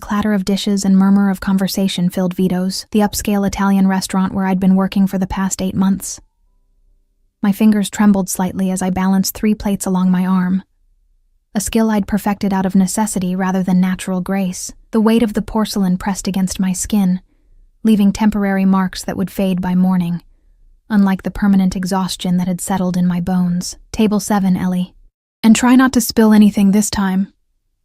clatter of dishes and murmur of conversation filled Vito's, the upscale Italian restaurant where I'd been working for the past 8 months. My fingers trembled slightly as I balanced 3 plates along my arm, a skill I'd perfected out of necessity rather than natural grace. The weight of the porcelain pressed against my skin, leaving temporary marks that would fade by morning, unlike the permanent exhaustion that had settled in my bones. Table 7, Ellie. And try not to spill anything this time,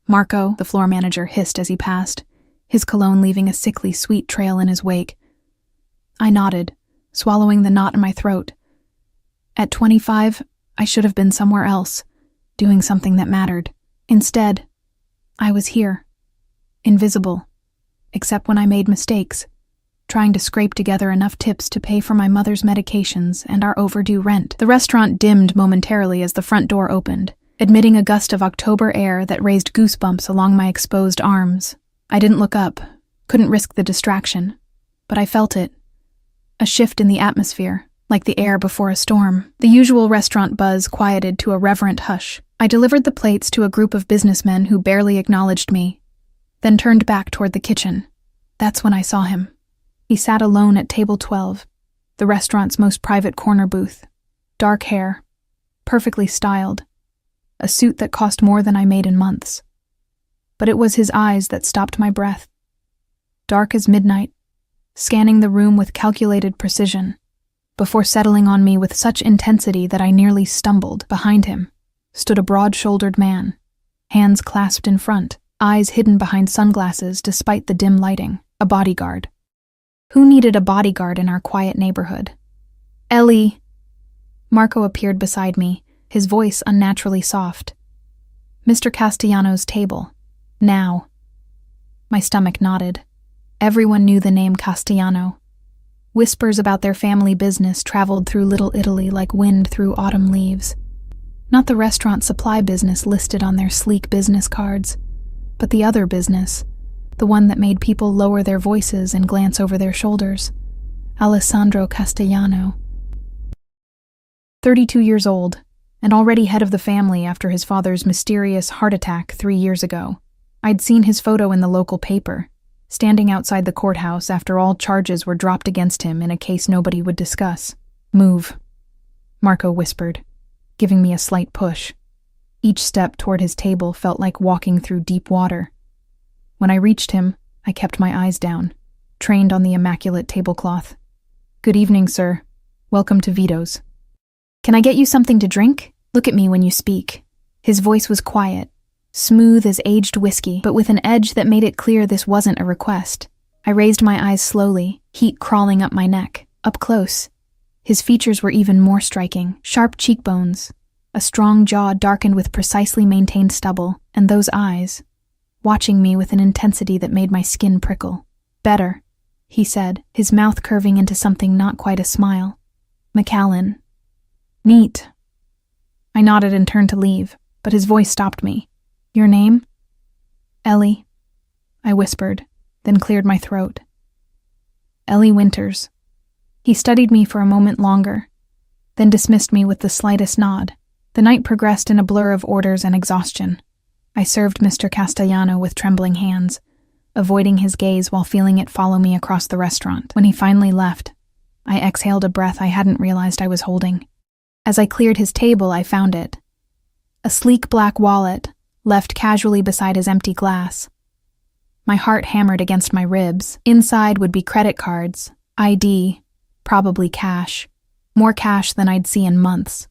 Marco, the floor manager, hissed as he passed, his cologne leaving a sickly sweet trail in his wake. I nodded, swallowing the knot in my throat. At 25, I should have been somewhere else, doing something that mattered. Instead, I was here, invisible, except when I made mistakes, trying to scrape together enough tips to pay for my mother's medications and our overdue rent. The restaurant dimmed momentarily as the front door opened, admitting a gust of October air that raised goosebumps along my exposed arms. I didn't look up, couldn't risk the distraction, but I felt it. A shift in the atmosphere, like the air before a storm. The usual restaurant buzz quieted to a reverent hush. I delivered the plates to a group of businessmen who barely acknowledged me, then turned back toward the kitchen. That's when I saw him. He sat alone at table 12, the restaurant's most private corner booth. Dark hair, perfectly styled, a suit that cost more than I made in months. But it was his eyes that stopped my breath. Dark as midnight, scanning the room with calculated precision, before settling on me with such intensity that I nearly stumbled. Behind him stood a broad-shouldered man, hands clasped in front, eyes hidden behind sunglasses despite the dim lighting. A bodyguard. Who needed a bodyguard in our quiet neighborhood? Ellie! Marco appeared beside me, his voice unnaturally soft. Mr. Castellano's table. Now. My stomach nodded. Everyone knew the name Castellano. Whispers about their family business traveled through Little Italy like wind through autumn leaves. Not the restaurant supply business listed on their sleek business cards, but the other business, the one that made people lower their voices and glance over their shoulders. Alessandro Castellano. 32 years old, and already head of the family after his father's mysterious heart attack 3 years ago. I'd seen his photo in the local paper, standing outside the courthouse after all charges were dropped against him in a case nobody would discuss. Move, Marco whispered, giving me a slight push. Each step toward his table felt like walking through deep water. When I reached him, I kept my eyes down, trained on the immaculate tablecloth. Good evening, sir. Welcome to Vito's. Can I get you something to drink? Look at me when you speak. His voice was quiet, smooth as aged whiskey, but with an edge that made it clear this wasn't a request. I raised my eyes slowly, heat crawling up my neck. Up close, his features were even more striking. Sharp cheekbones, a strong jaw darkened with precisely maintained stubble, and those eyes, watching me with an intensity that made my skin prickle. Better, he said, his mouth curving into something not quite a smile. McAllen. Neat. I nodded and turned to leave, but his voice stopped me. Your name? Ellie, I whispered, then cleared my throat. Ellie Winters. He studied me for a moment longer, then dismissed me with the slightest nod. The night progressed in a blur of orders and exhaustion. I served Mr. Castellano with trembling hands, avoiding his gaze while feeling it follow me across the restaurant. When he finally left, I exhaled a breath I hadn't realized I was holding. As I cleared his table, I found it. A sleek black wallet, left casually beside his empty glass. My heart hammered against my ribs. Inside would be credit cards, ID, probably cash. More cash than I'd see in months.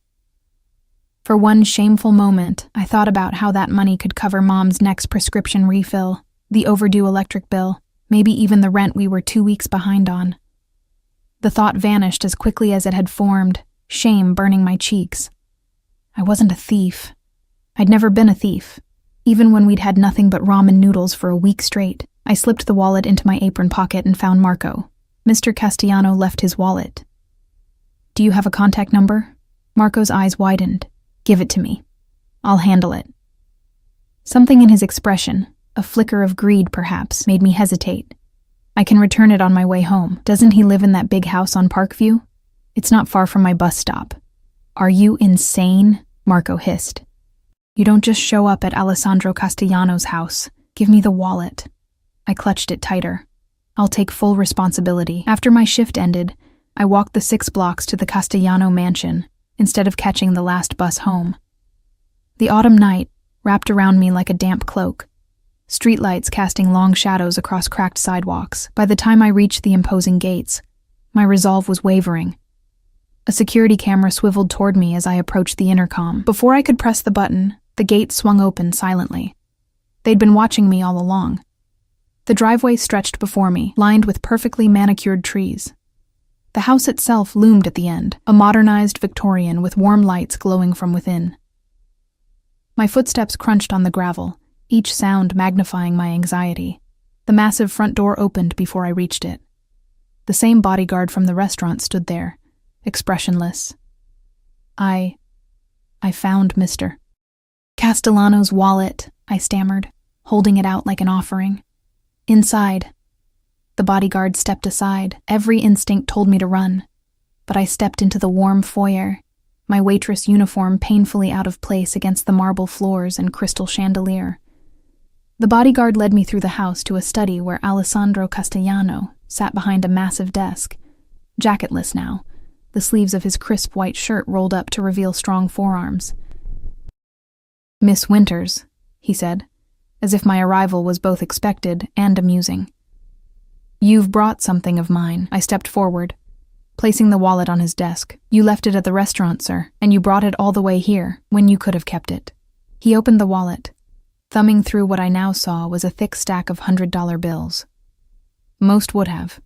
For one shameful moment, I thought about how that money could cover Mom's next prescription refill, the overdue electric bill, maybe even the rent we were 2 weeks behind on. The thought vanished as quickly as it had formed, shame burning my cheeks. I wasn't a thief. I'd never been a thief, even when we'd had nothing but ramen noodles for a week straight. I slipped the wallet into my apron pocket and found Marco. Mr. Castellano left his wallet. Do you have a contact number? Marco's eyes widened. Give it to me. I'll handle it. Something in his expression, a flicker of greed perhaps, made me hesitate. I can return it on my way home. Doesn't he live in that big house on Parkview? It's not far from my bus stop. Are you insane? Marco hissed. You don't just show up at Alessandro Castellano's house. Give me the wallet. I clutched it tighter. I'll take full responsibility. After my shift ended, I walked the 6 blocks to the Castellano mansion instead of catching the last bus home. The autumn night wrapped around me like a damp cloak, streetlights casting long shadows across cracked sidewalks. By the time I reached the imposing gates, my resolve was wavering. A security camera swiveled toward me as I approached the intercom. Before I could press the button, the gate swung open silently. They'd been watching me all along. The driveway stretched before me, lined with perfectly manicured trees. The house itself loomed at the end, a modernized Victorian with warm lights glowing from within. My footsteps crunched on the gravel, each sound magnifying my anxiety. The massive front door opened before I reached it. The same bodyguard from the restaurant stood there, expressionless. I found Mr. Castellano's wallet, I stammered, holding it out like an offering. Inside. The bodyguard stepped aside. Every instinct told me to run, but I stepped into the warm foyer, my waitress uniform painfully out of place against the marble floors and crystal chandelier. The bodyguard led me through the house to a study where Alessandro Castellano sat behind a massive desk, jacketless now, the sleeves of his crisp white shirt rolled up to reveal strong forearms. "Miss Winters," he said, as if my arrival was both expected and amusing. "You've brought something of mine." I stepped forward, placing the wallet on his desk. "You left it at the restaurant, sir, and you brought it all the way here when you could have kept it." He opened the wallet. Thumbing through what I now saw was a thick stack of $100 bills. "Most would have."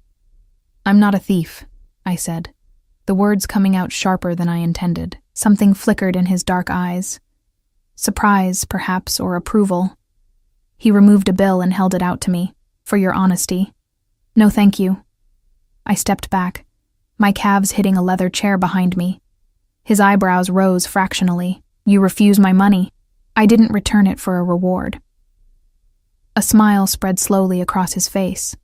"I'm not a thief," I said, the words coming out sharper than I intended. Something flickered in his dark eyes. Surprise, perhaps, or approval. He removed a bill and held it out to me. "For your honesty." "No, thank you." I stepped back, my calves hitting a leather chair behind me. His eyebrows rose fractionally. "You refuse my money." "I didn't return it for a reward." A smile spread slowly across his face,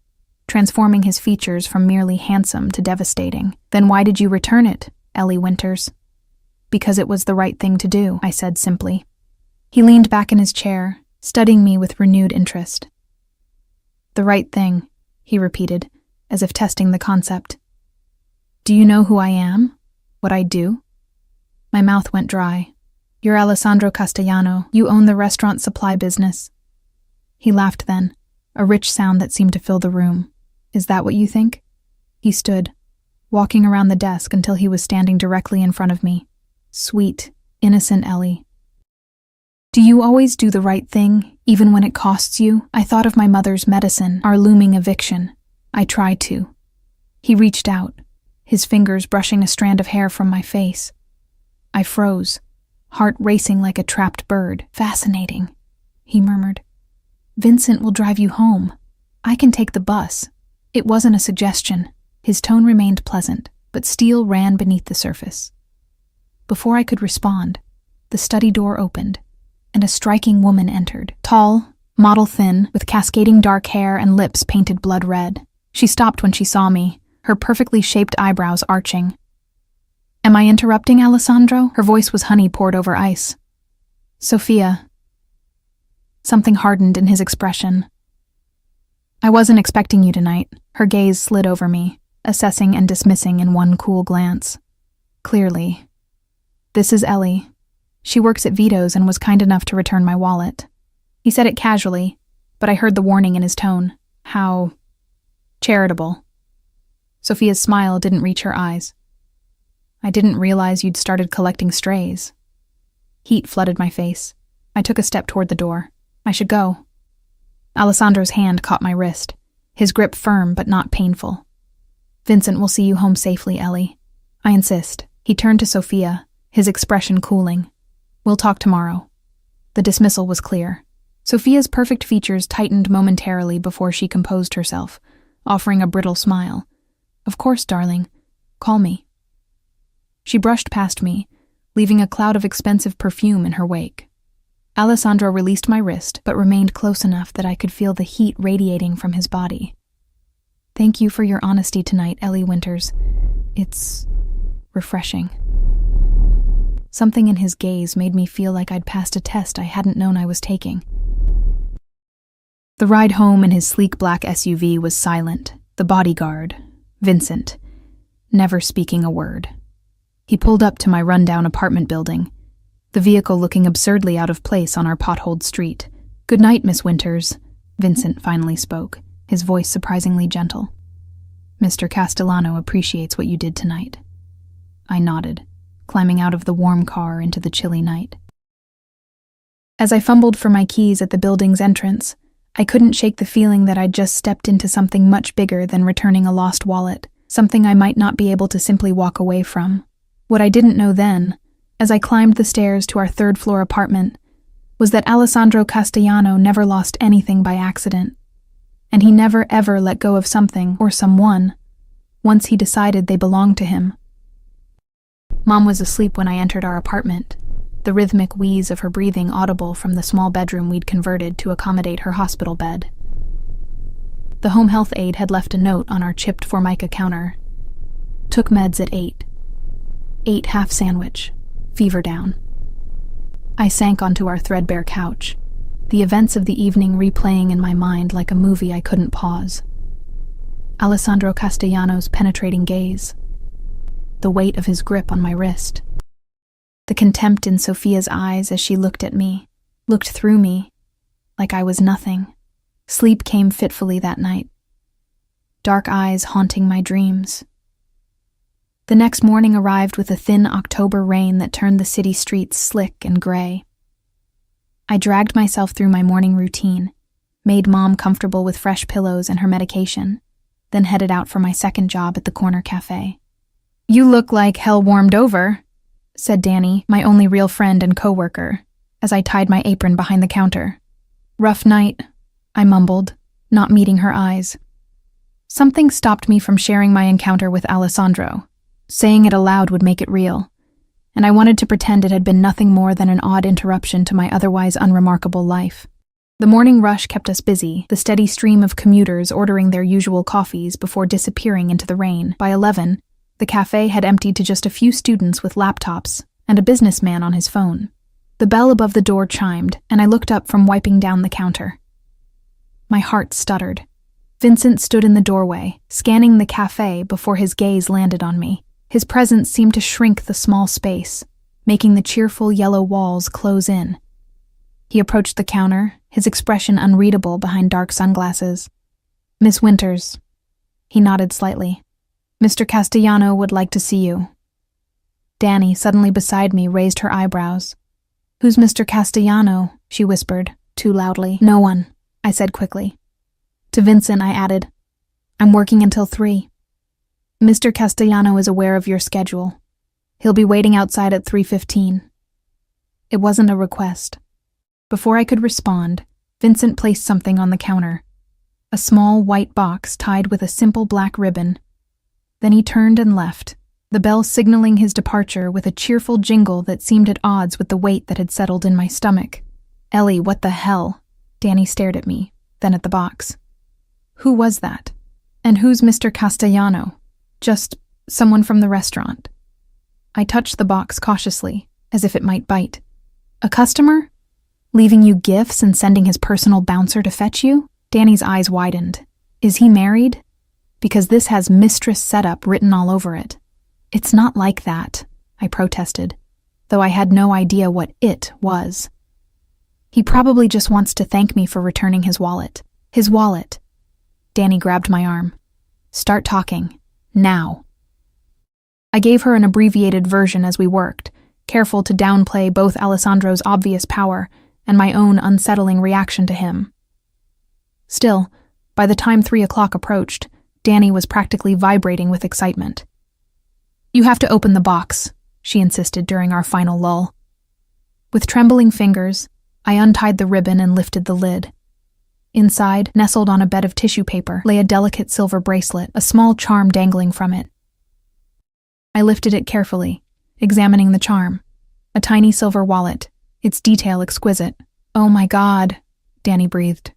transforming his features from merely handsome to devastating. "Then why did you return it, Ellie Winters?" "Because it was the right thing to do," I said simply. He leaned back in his chair, studying me with renewed interest. "The right thing," he repeated, as if testing the concept. "Do you know who I am? What I do?" My mouth went dry. "You're Alessandro Castellano. You own the restaurant supply business." He laughed then, a rich sound that seemed to fill the room. "Is that what you think?" He stood, walking around the desk until he was standing directly in front of me. Sweet, innocent Ellie. "Do you always do the right thing, even when it costs you?" I thought of my mother's medicine, our looming eviction. I tried to. He reached out, his fingers brushing a strand of hair from my face. I froze, heart racing like a trapped bird. "Fascinating," he murmured. "Vincent will drive you home. I can take the bus." It wasn't a suggestion. His tone remained pleasant, but steel ran beneath the surface. Before I could respond, the study door opened, and a striking woman entered. Tall, model thin, with cascading dark hair and lips painted blood red. She stopped when she saw me, her perfectly shaped eyebrows arching. "Am I interrupting, Alessandro?" Her voice was honey poured over ice. "Sophia." Something hardened in his expression. "I wasn't expecting you tonight." Her gaze slid over me, assessing and dismissing in one cool glance. "Clearly. This is Ellie. She works at Vito's and was kind enough to return my wallet." He said it casually, but I heard the warning in his tone. How charitable. Sophia's smile didn't reach her eyes. "I didn't realize you'd started collecting strays." Heat flooded my face. I took a step toward the door. I should go. Alessandro's hand caught my wrist, his grip firm but not painful. "Vincent will see you home safely, Ellie. I insist." He turned to Sophia, his expression cooling. "We'll talk tomorrow." The dismissal was clear. Sophia's perfect features tightened momentarily before she composed herself, offering a brittle smile. "Of course, darling. Call me." She brushed past me, leaving a cloud of expensive perfume in her wake. Alessandro released my wrist, but remained close enough that I could feel the heat radiating from his body. "Thank you for your honesty tonight, Ellie Winters. It's refreshing." Something in his gaze made me feel like I'd passed a test I hadn't known I was taking. The ride home in his sleek black SUV was silent, the bodyguard, Vincent, never speaking a word. He pulled up to my rundown apartment building, the vehicle looking absurdly out of place on our potholed street. "Good night, Miss Winters," Vincent finally spoke, his voice surprisingly gentle. "Mr. Castellano appreciates what you did tonight." I nodded, climbing out of the warm car into the chilly night. As I fumbled for my keys at the building's entrance, I couldn't shake the feeling that I'd just stepped into something much bigger than returning a lost wallet, something I might not be able to simply walk away from. What I didn't know then, as I climbed the stairs to our third-floor apartment, was that Alessandro Castellano never lost anything by accident, and he never ever let go of something or someone once he decided they belonged to him. Mom was asleep when I entered our apartment, the rhythmic wheeze of her breathing audible from the small bedroom we'd converted to accommodate her hospital bed. The home health aide had left a note on our chipped Formica counter. "Took meds at 8. Ate half sandwich. Fever down." I sank onto our threadbare couch, the events of the evening replaying in my mind like a movie I couldn't pause. Alessandro Castellano's penetrating gaze, the weight of his grip on my wrist, the contempt in Sophia's eyes as she looked at me, looked through me, like I was nothing. Sleep came fitfully that night, dark eyes haunting my dreams. The next morning arrived with a thin October rain that turned the city streets slick and gray. I dragged myself through my morning routine, made Mom comfortable with fresh pillows and her medication, then headed out for my second job at the corner cafe. "You look like hell warmed over," said Danny, my only real friend and coworker, as I tied my apron behind the counter. "Rough night," I mumbled, not meeting her eyes. Something stopped me from sharing my encounter with Alessandro. Saying it aloud would make it real, and I wanted to pretend it had been nothing more than an odd interruption to my otherwise unremarkable life. The morning rush kept us busy, the steady stream of commuters ordering their usual coffees before disappearing into the rain. By 11, the cafe had emptied to just a few students with laptops and a businessman on his phone. The bell above the door chimed, and I looked up from wiping down the counter. My heart stuttered. Vincent stood in the doorway, scanning the cafe before his gaze landed on me. His presence seemed to shrink the small space, making the cheerful yellow walls close in. He approached the counter, his expression unreadable behind dark sunglasses. "Miss Winters." He nodded slightly. "Mr. Castellano would like to see you." Danny, suddenly beside me, raised her eyebrows. "Who's Mr. Castellano?" she whispered, too loudly. "No one," I said quickly. To Vincent, I added, "I'm working until 3. Mr. Castellano is aware of your schedule. He'll be waiting outside at 3:15. It wasn't a request. Before I could respond, Vincent placed something on the counter, a small white box tied with a simple black ribbon. Then he turned and left, the bell signaling his departure with a cheerful jingle that seemed at odds with the weight that had settled in my stomach. "Ellie, what the hell?" Danny stared at me, then at the box. Who was that? And who's Mr. Castellano? Just someone from the restaurant. I touched the box cautiously, as if it might bite. "A customer? Leaving you gifts and sending his personal bouncer to fetch you?" Danny's eyes widened. "Is he married? Because this has mistress setup written all over it." "It's not like that," I protested, though I had no idea what it was. "He probably just wants to thank me for returning his wallet." "His wallet." Danny grabbed my arm. "Start talking. Now." I gave her an abbreviated version as we worked, careful to downplay both Alessandro's obvious power and my own unsettling reaction to him. Still, by the time 3 o'clock approached, Danny was practically vibrating with excitement. "You have to open the box," she insisted during our final lull. With trembling fingers, I untied the ribbon and lifted the lid. Inside, nestled on a bed of tissue paper, lay a delicate silver bracelet, a small charm dangling from it. I lifted it carefully, examining the charm. A tiny silver wallet, its detail exquisite. "Oh my God," Danny breathed.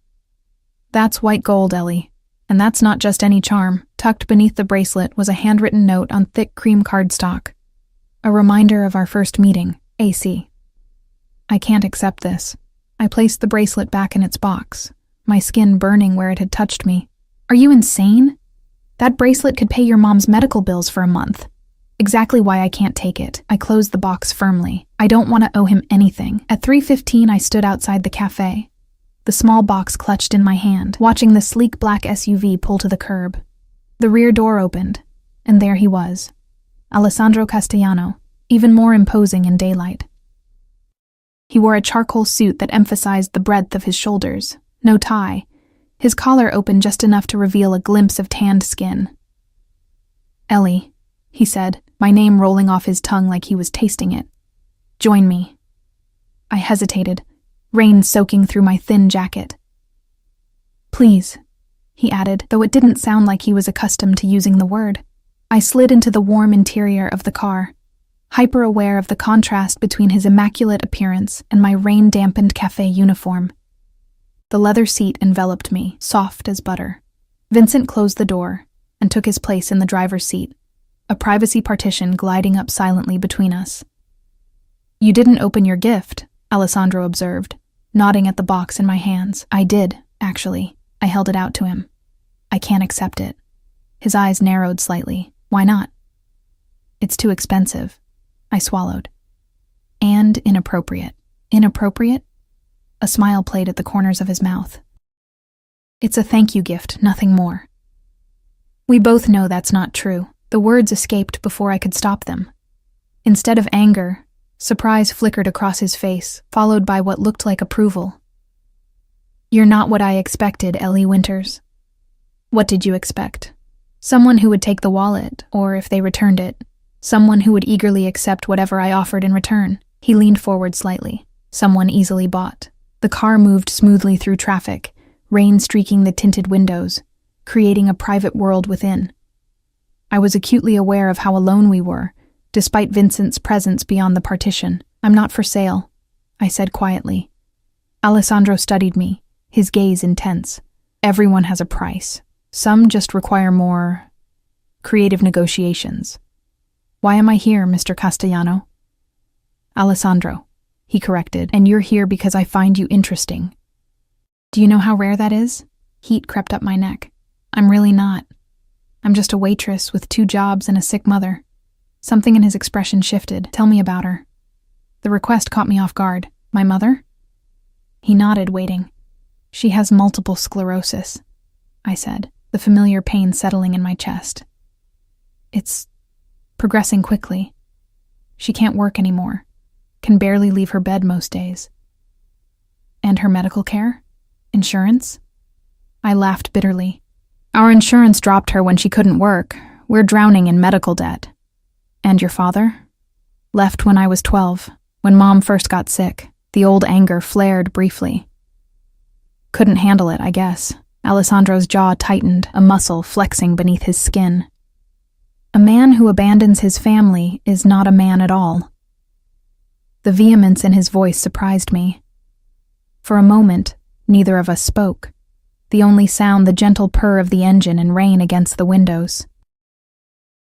"That's white gold, Ellie. And that's not just any charm." Tucked beneath the bracelet was a handwritten note on thick cream cardstock. A reminder of our first meeting, AC. "I can't accept this." I placed the bracelet back in its box, my skin burning where it had touched me. Are you insane? That bracelet could pay your mom's medical bills for a month. Exactly why I can't take it. I closed the box firmly. I don't want to owe him anything. At 3:15, I stood outside the cafe, the small box clutched in my hand, watching the sleek black SUV pull to the curb. The rear door opened, and there he was, Alessandro Castellano, even more imposing in daylight. He wore a charcoal suit that emphasized the breadth of his shoulders, no tie, his collar open just enough to reveal a glimpse of tanned skin. "Ellie," he said, my name rolling off his tongue like he was tasting it. "Join me." I hesitated, rain soaking through my thin jacket. "Please," he added, though it didn't sound like he was accustomed to using the word. I slid into the warm interior of the car, hyper-aware of the contrast between his immaculate appearance and my rain-dampened cafe uniform. The leather seat enveloped me, soft as butter. Vincent closed the door and took his place in the driver's seat, a privacy partition gliding up silently between us. "You didn't open your gift," Alessandro observed, nodding at the box in my hands. "I did, actually." I held it out to him. "I can't accept it." His eyes narrowed slightly. "Why not?" "It's too expensive." I swallowed. "And inappropriate." "Inappropriate?" A smile played at the corners of his mouth. "It's a thank you gift, nothing more." We both know that's not true. The words escaped before I could stop them. Instead of anger, surprise flickered across his face, followed by what looked like approval. "You're not what I expected, Ellie Winters." "What did you expect?" "Someone who would take the wallet, or if they returned it, someone who would eagerly accept whatever I offered in return." He leaned forward slightly. "Someone easily bought." The car moved smoothly through traffic, rain streaking the tinted windows, creating a private world within. I was acutely aware of how alone we were, despite Vincent's presence beyond the partition. "I'm not for sale," I said quietly. Alessandro studied me, his gaze intense. "Everyone has a price. Some just require more creative negotiations." "Why am I here, Mr. Castellano?" "Alessandro," he corrected, "and you're here because I find you interesting." "Do you know how rare that is?" Heat crept up my neck. "I'm really not. I'm just a waitress with 2 jobs and a sick mother." Something in his expression shifted. "Tell me about her." The request caught me off guard. "My mother?" He nodded, waiting. "She has multiple sclerosis," I said, the familiar pain settling in my chest. "It's progressing quickly. She can't work anymore, can barely leave her bed most days." "And her medical care? Insurance?" I laughed bitterly. "Our insurance dropped her when she couldn't work. We're drowning in medical debt." "And your father?" "Left when I was 12, when Mom first got sick." The old anger flared briefly. "Couldn't handle it, I guess." Alessandro's jaw tightened, a muscle flexing beneath his skin. "A man who abandons his family is not a man at all." The vehemence in his voice surprised me. For a moment, neither of us spoke. The only sound the gentle purr of the engine and rain against the windows.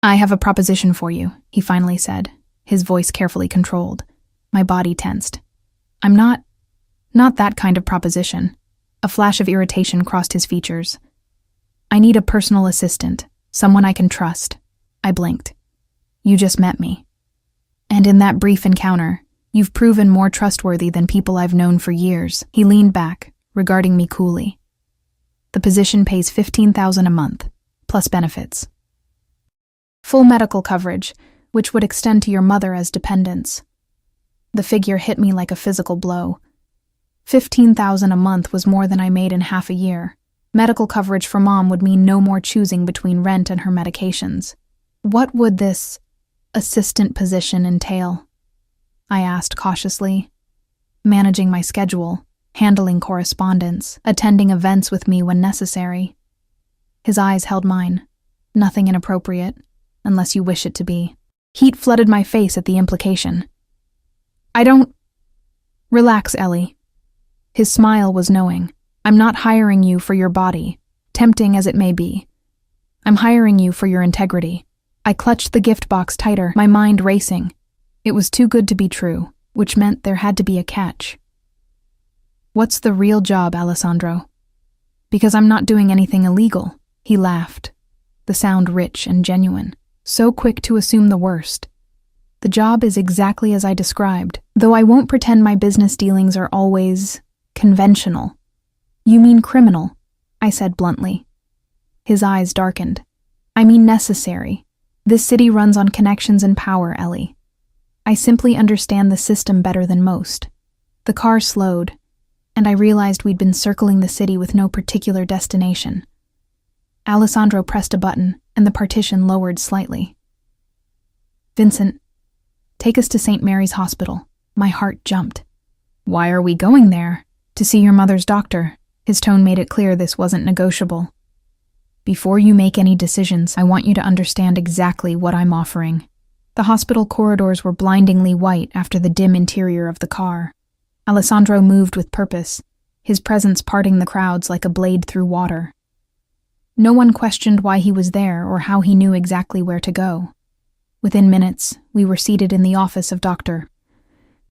"I have a proposition for you," he finally said, his voice carefully controlled. My body tensed. "I'm not that kind of proposition." A flash of irritation crossed his features. "I need a personal assistant, someone I can trust." I blinked. "You just met me. And in that brief encounter, you've proven more trustworthy than people I've known for years." He leaned back, regarding me coolly. "The position pays $15,000 a month, plus benefits. Full medical coverage, which would extend to your mother as dependents." The figure hit me like a physical blow. $15,000 a month was more than I made in half a year. Medical coverage for Mom would mean no more choosing between rent and her medications. "What would this assistant position entail?" I asked cautiously. "Managing my schedule, handling correspondence, attending events with me when necessary." His eyes held mine. "Nothing inappropriate, unless you wish it to be." Heat flooded my face at the implication. "I don't—" "Relax, Ellie." His smile was knowing. "I'm not hiring you for your body, tempting as it may be. I'm hiring you for your integrity." I clutched the gift box tighter, my mind racing. It was too good to be true, which meant there had to be a catch. "What's the real job, Alessandro?" Because I'm not doing anything illegal. He laughed, the sound rich and genuine, so quick to assume the worst. The job is exactly as I described, though I won't pretend my business dealings are always conventional. You mean criminal, I said bluntly. His eyes darkened. I mean necessary. This city runs on connections and power, Ellie. I simply understand the system better than most. The car slowed, and I realized we'd been circling the city with no particular destination. Alessandro pressed a button, and the partition lowered slightly. Vincent, take us to St. Mary's Hospital. My heart jumped. Why are we going there? To see your mother's doctor. His tone made it clear this wasn't negotiable. Before you make any decisions, I want you to understand exactly what I'm offering. The hospital corridors were blindingly white after the dim interior of the car. Alessandro moved with purpose, his presence parting the crowds like a blade through water. No one questioned why he was there or how he knew exactly where to go. Within minutes, we were seated in the office of Dr.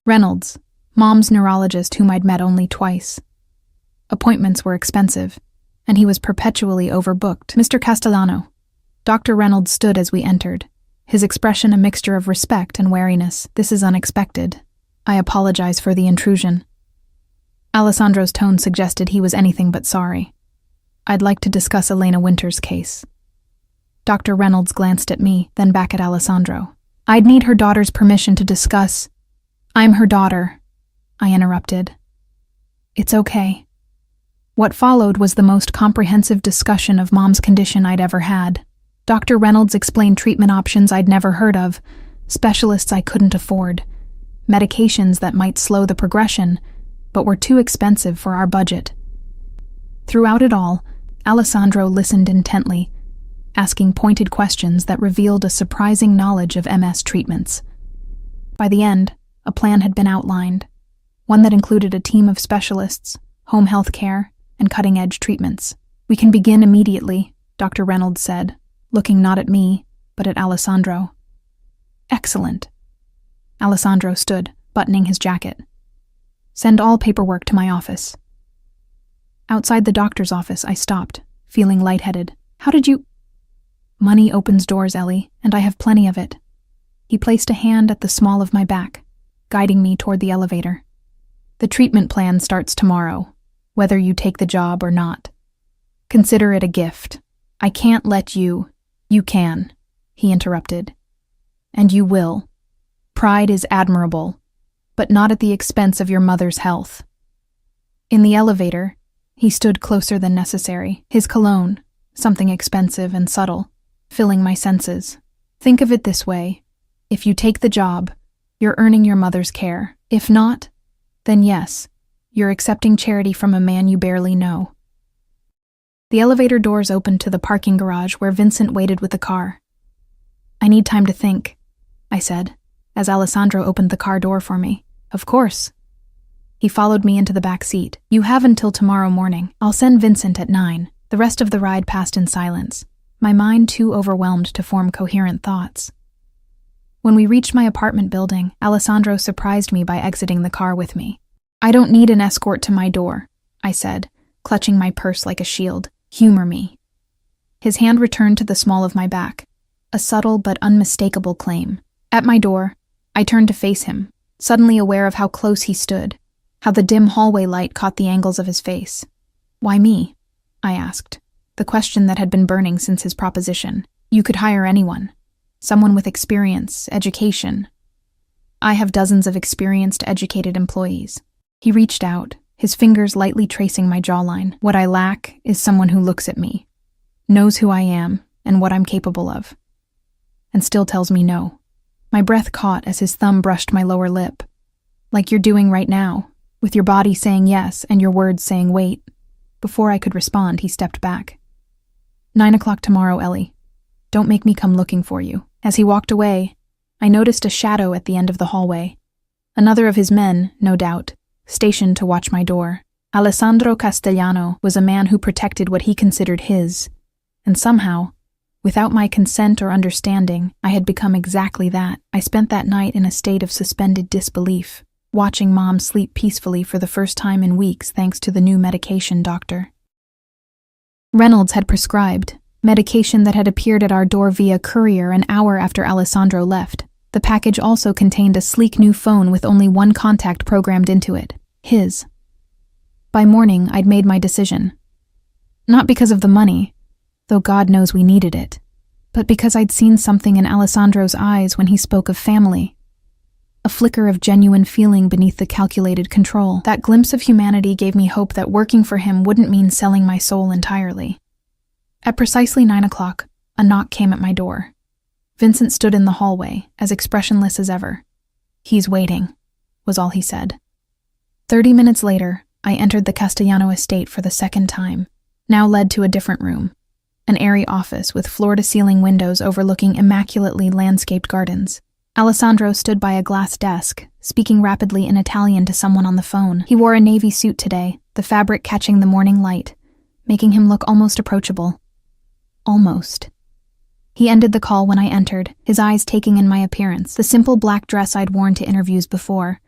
Reynolds, Mom's neurologist whom I'd met only twice. Appointments were expensive, and he was perpetually overbooked. Mr. Castellano. Dr. Reynolds stood as we entered, his expression a mixture of respect and wariness. This is unexpected. I apologize for the intrusion. Alessandro's tone suggested he was anything but sorry. I'd like to discuss Elena Winter's case. Dr. Reynolds glanced at me, then back at Alessandro. I'd need her daughter's permission to discuss. I'm her daughter, I interrupted. It's okay. What followed was the most comprehensive discussion of Mom's condition I'd ever had. Dr. Reynolds explained treatment options I'd never heard of, specialists I couldn't afford, medications that might slow the progression, but were too expensive for our budget. Throughout it all, Alessandro listened intently, asking pointed questions that revealed a surprising knowledge of MS treatments. By the end, a plan had been outlined, one that included a team of specialists, home health care, and cutting-edge treatments. We can begin immediately, Dr. Reynolds said, looking not at me, but at Alessandro. Excellent. Alessandro stood, buttoning his jacket. Send all paperwork to my office. Outside the doctor's office, I stopped, feeling lightheaded. How did you— Money opens doors, Ellie, and I have plenty of it. He placed a hand at the small of my back, guiding me toward the elevator. The treatment plan starts tomorrow, whether you take the job or not. Consider it a gift. I can't let you— You can, he interrupted. And you will. Pride is admirable, but not at the expense of your mother's health. In the elevator, he stood closer than necessary, his cologne, something expensive and subtle, filling my senses. Think of it this way. If you take the job, you're earning your mother's care. If not, then yes, you're accepting charity from a man you barely know. The elevator doors opened to the parking garage where Vincent waited with the car. I need time to think, I said, as Alessandro opened the car door for me. Of course. He followed me into the back seat. You have until tomorrow morning. I'll send Vincent at 9. The rest of the ride passed in silence, my mind too overwhelmed to form coherent thoughts. When we reached my apartment building, Alessandro surprised me by exiting the car with me. I don't need an escort to my door, I said, clutching my purse like a shield. Humor me. His hand returned to the small of my back, a subtle but unmistakable claim. At my door, I turned to face him, suddenly aware of how close he stood, how the dim hallway light caught the angles of his face. Why me? I asked, the question that had been burning since his proposition. You could hire anyone. Someone with experience, education. I have dozens of experienced, educated employees. He reached out, his fingers lightly tracing my jawline. What I lack is someone who looks at me, knows who I am and what I'm capable of, and still tells me no. My breath caught as his thumb brushed my lower lip. Like you're doing right now, with your body saying yes and your words saying wait. Before I could respond, he stepped back. 9 o'clock tomorrow, Ellie. Don't make me come looking for you. As he walked away, I noticed a shadow at the end of the hallway. Another of his men, no doubt, stationed to watch my door. Alessandro Castellano was a man who protected what he considered his, and somehow, without my consent or understanding, I had become exactly that. I spent that night in a state of suspended disbelief, watching Mom sleep peacefully for the first time in weeks thanks to the new medication doctor. Reynolds had prescribed medication that had appeared at our door via courier an hour after Alessandro left. The package also contained a sleek new phone with only one contact programmed into it, his. By morning, I'd made my decision. Not because of the money, though God knows we needed it, but because I'd seen something in Alessandro's eyes when he spoke of family. A flicker of genuine feeling beneath the calculated control. That glimpse of humanity gave me hope that working for him wouldn't mean selling my soul entirely. At precisely 9 o'clock, a knock came at my door. Vincent stood in the hallway, as expressionless as ever. "He's waiting," was all he said. 30 minutes later, I entered the Castellano estate for the second time, now led to a different room, an airy office with floor-to-ceiling windows overlooking immaculately landscaped gardens. Alessandro stood by a glass desk, speaking rapidly in Italian to someone on the phone. He wore a navy suit today, the fabric catching the morning light, making him look almost approachable. Almost. He ended the call when I entered, his eyes taking in my appearance, the simple black dress I'd worn to interviews before,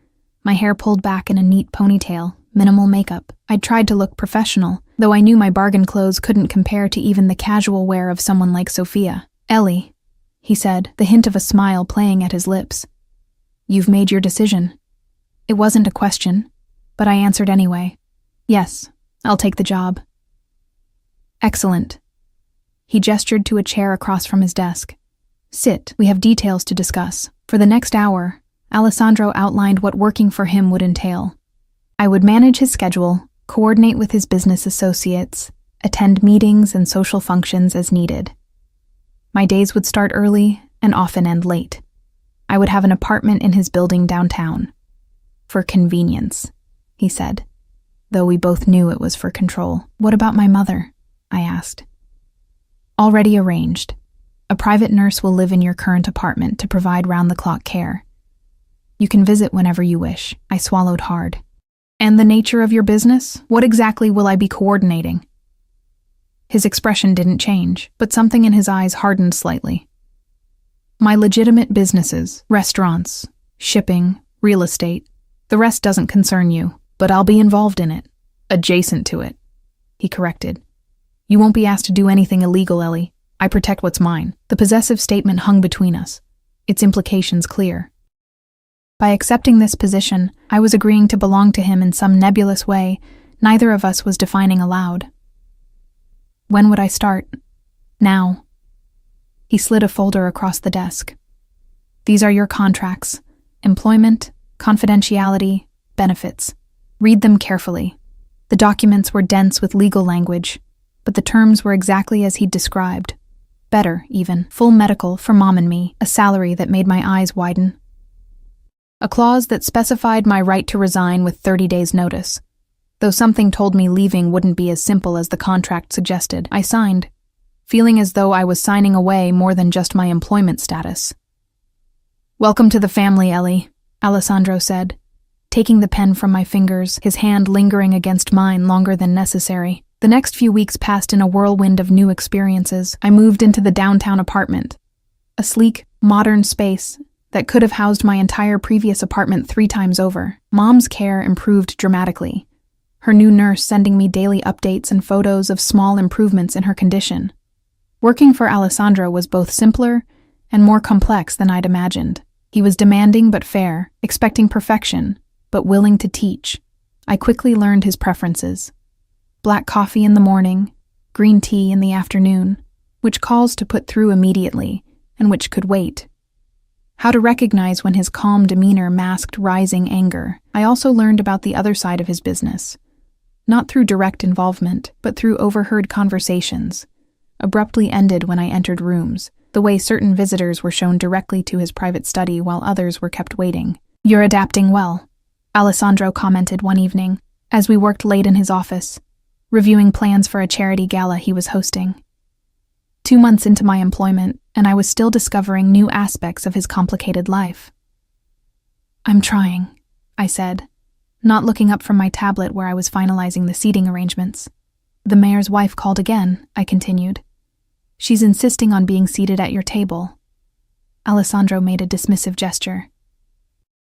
my hair pulled back in a neat ponytail, minimal makeup. I'd tried to look professional, though I knew my bargain clothes couldn't compare to even the casual wear of someone like Sophia. "Ellie," he said, the hint of a smile playing at his lips. "You've made your decision." It wasn't a question, but I answered anyway. "Yes, I'll take the job." "Excellent." He gestured to a chair across from his desk. "Sit, we have details to discuss." For the next hour, Alessandro outlined what working for him would entail. I would manage his schedule, coordinate with his business associates, attend meetings and social functions as needed. My days would start early and often end late. I would have an apartment in his building downtown. "For convenience," he said, though we both knew it was for control. "What about my mother?" I asked. "Already arranged. A private nurse will live in your current apartment to provide round-the-clock care. You can visit whenever you wish." I swallowed hard. "And the nature of your business? What exactly will I be coordinating?" His expression didn't change, but something in his eyes hardened slightly. "My legitimate businesses, restaurants, shipping, real estate. The rest doesn't concern you, but I'll be involved in it. Adjacent to it," he corrected. "You won't be asked to do anything illegal, Ellie. I protect what's mine." The possessive statement hung between us, its implications clear. By accepting this position, I was agreeing to belong to him in some nebulous way neither of us was defining aloud. When would I start? Now. He slid a folder across the desk. "These are your contracts: employment, confidentiality, benefits. Read them carefully." The documents were dense with legal language, but the terms were exactly as he'd described. Better, even. Full medical for Mom and me, a salary that made my eyes widen. A clause that specified my right to resign with 30 days' notice. Though something told me leaving wouldn't be as simple as the contract suggested, I signed, feeling as though I was signing away more than just my employment status. "Welcome to the family, Ellie," Alessandro said, taking the pen from my fingers, his hand lingering against mine longer than necessary. The next few weeks passed in a whirlwind of new experiences. I moved into the downtown apartment, a sleek, modern space that could have housed my entire previous apartment 3 times over. Mom's care improved dramatically, her new nurse sending me daily updates and photos of small improvements in her condition. Working for Alessandro was both simpler and more complex than I'd imagined. He was demanding but fair, expecting perfection, but willing to teach. I quickly learned his preferences. Black coffee in the morning, green tea in the afternoon, which calls to put through immediately, and which could wait. How to recognize when his calm demeanor masked rising anger. I also learned about the other side of his business. Not through direct involvement, but through overheard conversations, abruptly ended when I entered rooms, the way certain visitors were shown directly to his private study while others were kept waiting. "You're adapting well," Alessandro commented one evening, as we worked late in his office, reviewing plans for a charity gala he was hosting. 2 months into my employment, and I was still discovering new aspects of his complicated life. "I'm trying," I said, not looking up from my tablet where I was finalizing the seating arrangements. "The mayor's wife called again," I continued. "She's insisting on being seated at your table." Alessandro made a dismissive gesture.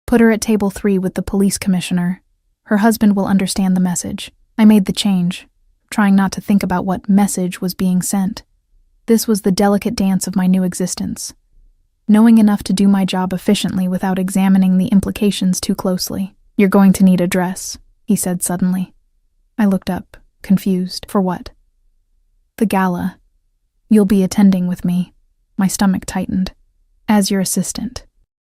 "Put her at table 3 with the police commissioner. Her husband will understand the message." I made the change, trying not to think about what message was being sent. This was the delicate dance of my new existence. Knowing enough to do my job efficiently without examining the implications too closely. "You're going to need a dress," he said suddenly. I looked up, confused. "For what?" "The gala. You'll be attending with me." My stomach tightened. "As your assistant."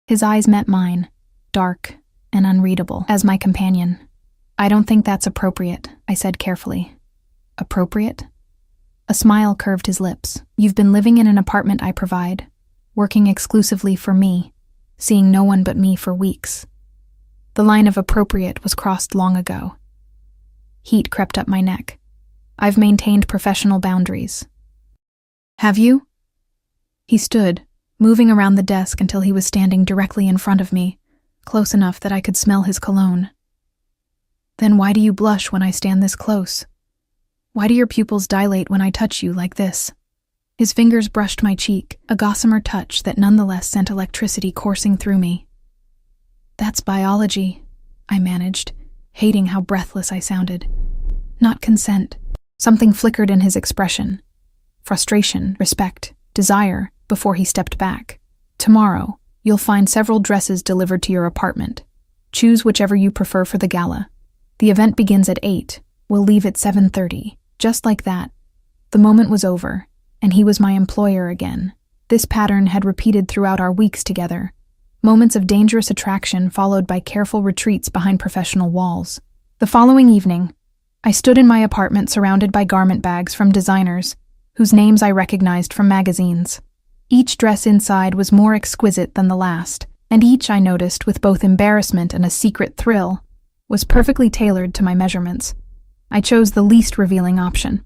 His eyes met mine, dark and unreadable, as my companion. "I don't think that's appropriate," I said carefully. "Appropriate?" A smile curved his lips. "You've been living in an apartment I provide, working exclusively for me, seeing no one but me for weeks. The line of appropriate was crossed long ago." Heat crept up my neck. "I've maintained professional boundaries." "Have you?" He stood, moving around the desk until he was standing directly in front of me, close enough that I could smell his cologne. "Then why do you blush when I stand this close? Why do your pupils dilate when I touch you like this?" His fingers brushed my cheek, a gossamer touch that nonetheless sent electricity coursing through me. "That's biology," I managed, hating how breathless I sounded. "Not consent." Something flickered in his expression. Frustration, respect, desire, before he stepped back. "Tomorrow, you'll find several dresses delivered to your apartment. Choose whichever you prefer for the gala. The event begins at 8. We'll leave at 7:30. Just like that. The moment was over, and he was my employer again. This pattern had repeated throughout our weeks together. Moments of dangerous attraction followed by careful retreats behind professional walls. The following evening, I stood in my apartment surrounded by garment bags from designers, whose names I recognized from magazines. Each dress inside was more exquisite than the last, and each, I noticed with both embarrassment and a secret thrill, was perfectly tailored to my measurements. I chose the least revealing option.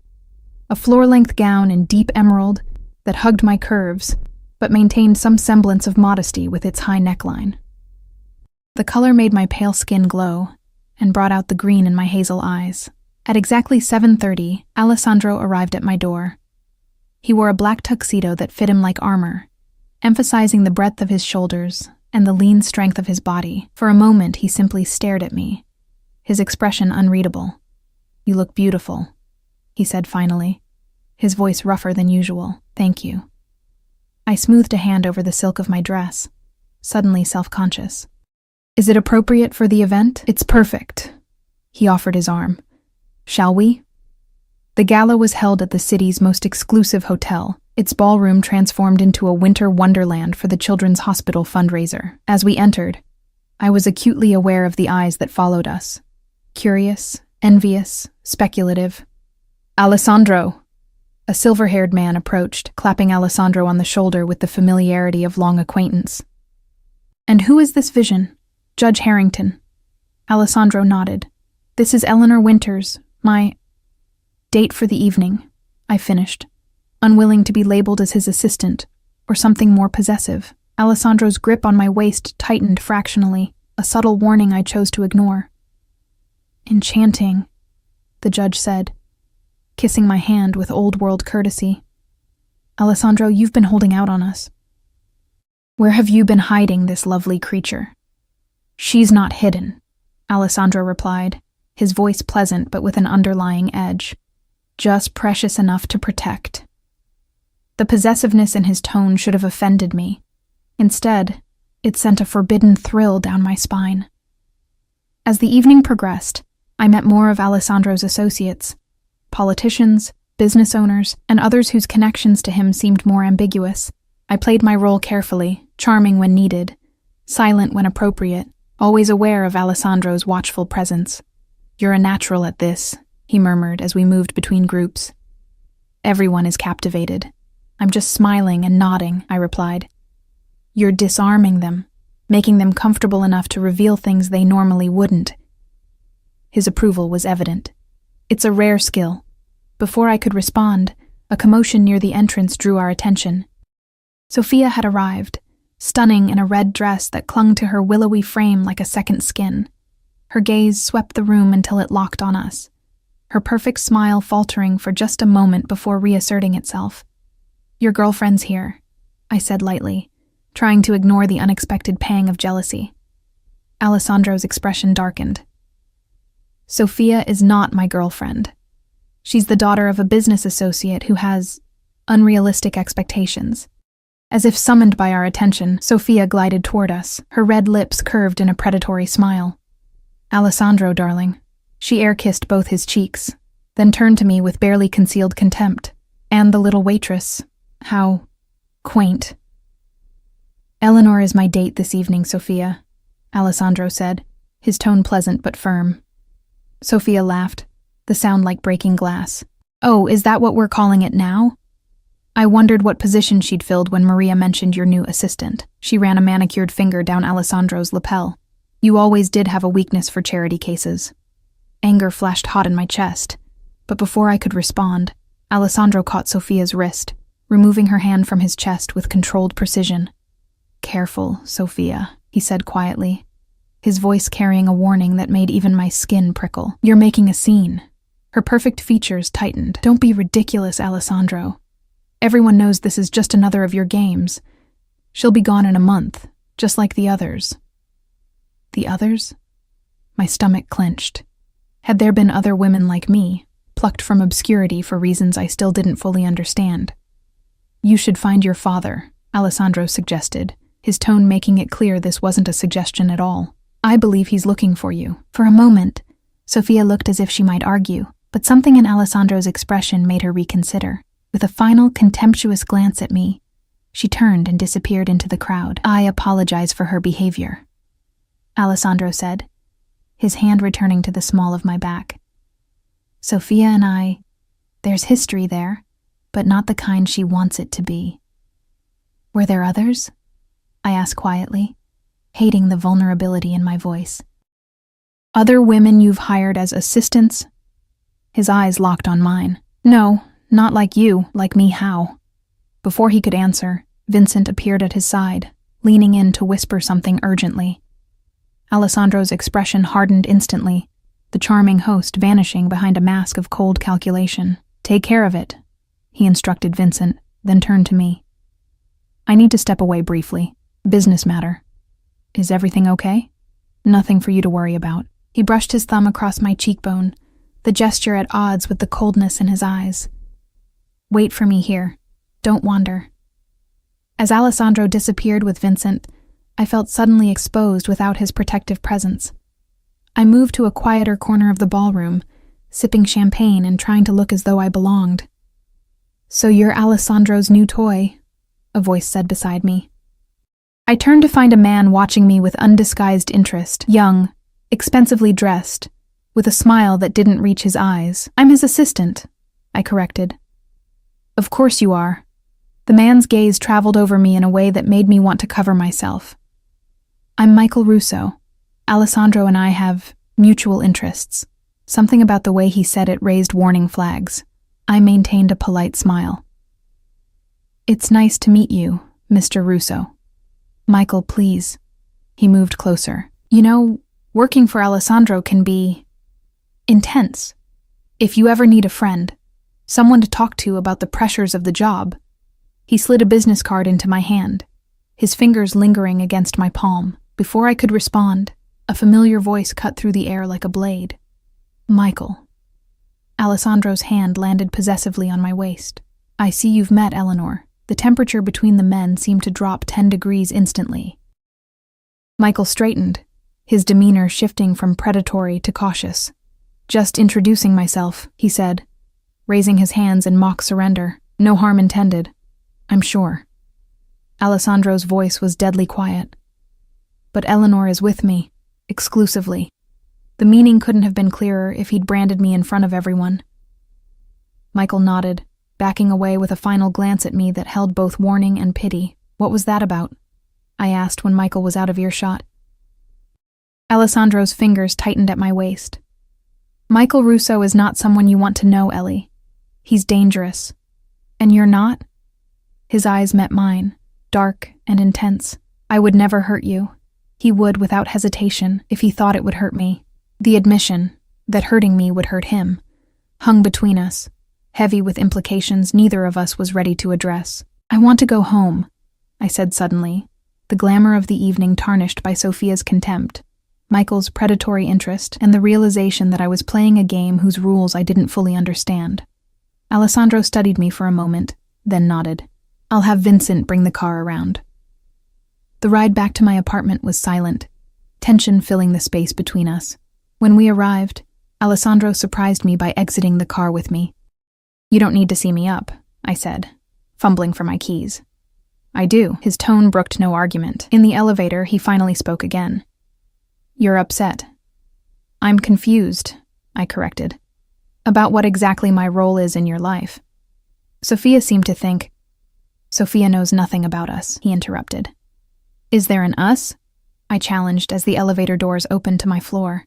A floor-length gown in deep emerald that hugged my curves, but maintained some semblance of modesty with its high neckline. The color made my pale skin glow and brought out the green in my hazel eyes. At exactly 7:30, Alessandro arrived at my door. He wore a black tuxedo that fit him like armor, emphasizing the breadth of his shoulders and the lean strength of his body. For a moment, he simply stared at me, his expression unreadable. "You look beautiful," he said finally, his voice rougher than usual. "Thank you." I smoothed a hand over the silk of my dress, suddenly self-conscious. "Is it appropriate for the event?" "It's perfect." He offered his arm. "Shall we?" The gala was held at the city's most exclusive hotel, its ballroom transformed into a winter wonderland for the Children's Hospital fundraiser. As we entered, I was acutely aware of the eyes that followed us. Curious, envious, speculative. "Alessandro!" A silver-haired man approached, clapping Alessandro on the shoulder with the familiarity of long acquaintance. "And who is this vision?" "Judge Harrington." Alessandro nodded. "This is Eleanor Winters, my date for the evening," I finished, unwilling to be labeled as his assistant or something more possessive. Alessandro's grip on my waist tightened fractionally, a subtle warning I chose to ignore. "Enchanting," the judge said, kissing my hand with old-world courtesy. "Alessandro, you've been holding out on us. Where have you been hiding this lovely creature?" "She's not hidden," Alessandro replied, his voice pleasant but with an underlying edge. "Just precious enough to protect." The possessiveness in his tone should have offended me. Instead, it sent a forbidden thrill down my spine. As the evening progressed, I met more of Alessandro's associates, politicians, business owners, and others whose connections to him seemed more ambiguous. I played my role carefully, charming when needed, silent when appropriate, always aware of Alessandro's watchful presence. "You're a natural at this," he murmured as we moved between groups. "Everyone is captivated. I'm just smiling and nodding," I replied. "You're disarming them, making them comfortable enough to reveal things they normally wouldn't." His approval was evident. "It's a rare skill." Before I could respond, a commotion near the entrance drew our attention. Sophia had arrived, stunning in a red dress that clung to her willowy frame like a second skin. Her gaze swept the room until it locked on us, her perfect smile faltering for just a moment before reasserting itself. "Your girlfriend's here," I said lightly, trying to ignore the unexpected pang of jealousy. Alessandro's expression darkened. "Sophia is not my girlfriend." She's the daughter of a business associate who has unrealistic expectations. As if summoned by our attention, Sophia glided toward us, her red lips curved in a predatory smile. "Alessandro, darling." She air-kissed both his cheeks, then turned to me with barely concealed contempt. "And the little waitress. How quaint." "Eleanor is my date this evening, Sophia," Alessandro said, his tone pleasant but firm. Sophia laughed, the sound like breaking glass. "Oh, is that what we're calling it now?" I wondered what position she'd filled when Maria mentioned your new assistant. She ran a manicured finger down Alessandro's lapel. "You always did have a weakness for charity cases." Anger flashed hot in my chest, but before I could respond, Alessandro caught Sophia's wrist, removing her hand from his chest with controlled precision. "Careful, Sophia," he said quietly, his voice carrying a warning that made even my skin prickle. "You're making a scene." Her perfect features tightened. "Don't be ridiculous, Alessandro. Everyone knows this is just another of your games. She'll be gone in a month, just like the others." The others? My stomach clenched. Had there been other women like me, plucked from obscurity for reasons I still didn't fully understand? "You should find your father," Alessandro suggested, his tone making it clear this wasn't a suggestion at all. "I believe he's looking for you." For a moment, Sophia looked as if she might argue, but something in Alessandro's expression made her reconsider. With a final contemptuous glance at me, she turned and disappeared into the crowd. "I apologize for her behavior," Alessandro said, his hand returning to the small of my back. "Sophia and there's history there, but not the kind she wants it to be." "Were there others?" I asked quietly, hating the vulnerability in my voice. "Other women you've hired as assistants?" His eyes locked on mine. "No, not like you, like me how?" Before he could answer, Vincent appeared at his side, leaning in to whisper something urgently. Alessandro's expression hardened instantly, the charming host vanishing behind a mask of cold calculation. "Take care of it," he instructed Vincent, then turned to me. "I need to step away briefly. Business matter." "Is everything okay?" "Nothing for you to worry about." He brushed his thumb across my cheekbone, the gesture at odds with the coldness in his eyes. "Wait for me here. Don't wander." As Alessandro disappeared with Vincent, I felt suddenly exposed without his protective presence. I moved to a quieter corner of the ballroom, sipping champagne and trying to look as though I belonged. "So you're Alessandro's new toy," a voice said beside me. I turned to find a man watching me with undisguised interest, young, expensively dressed, with a smile that didn't reach his eyes. "I'm his assistant," I corrected. "Of course you are." The man's gaze traveled over me in a way that made me want to cover myself. "I'm Michael Russo. Alessandro and I have mutual interests." Something about the way he said it raised warning flags. I maintained a polite smile. "It's nice to meet you, Mr. Russo." "Michael, please." He moved closer. "You know, working for Alessandro can be intense. If you ever need a friend, someone to talk to about the pressures of the job." He slid a business card into my hand, his fingers lingering against my palm. Before I could respond, a familiar voice cut through the air like a blade. "Michael." Alessandro's hand landed possessively on my waist. "I see you've met Eleanor." The temperature between the men seemed to drop 10 degrees instantly. Michael straightened, his demeanor shifting from predatory to cautious. "Just introducing myself," he said, raising his hands in mock surrender. "No harm intended, I'm sure." Alessandro's voice was deadly quiet. "But Eleanor is with me, exclusively." The meaning couldn't have been clearer if he'd branded me in front of everyone. Michael nodded, backing away with a final glance at me that held both warning and pity. "What was that about?" I asked when Michael was out of earshot. Alessandro's fingers tightened at my waist. "Michael Russo is not someone you want to know, Ellie. He's dangerous. And you're not?" His eyes met mine, dark and intense. "I would never hurt you." He would without hesitation if he thought it would hurt me. The admission that hurting me would hurt him hung between us, heavy with implications neither of us was ready to address. "I want to go home," I said suddenly, the glamour of the evening tarnished by Sophia's contempt. Michael's predatory interest, and the realization that I was playing a game whose rules I didn't fully understand. Alessandro studied me for a moment, then nodded. "I'll have Vincent bring the car around." The ride back to my apartment was silent, tension filling the space between us. When we arrived, Alessandro surprised me by exiting the car with me. "You don't need to see me up," I said, fumbling for my keys. "I do." His tone brooked no argument. In the elevator, he finally spoke again. "You're upset." "I'm confused," I corrected, "about what exactly my role is in your life." Sophia seemed to think. "Sophia knows nothing about us," he interrupted. "Is there an us?" I challenged as the elevator doors opened to my floor.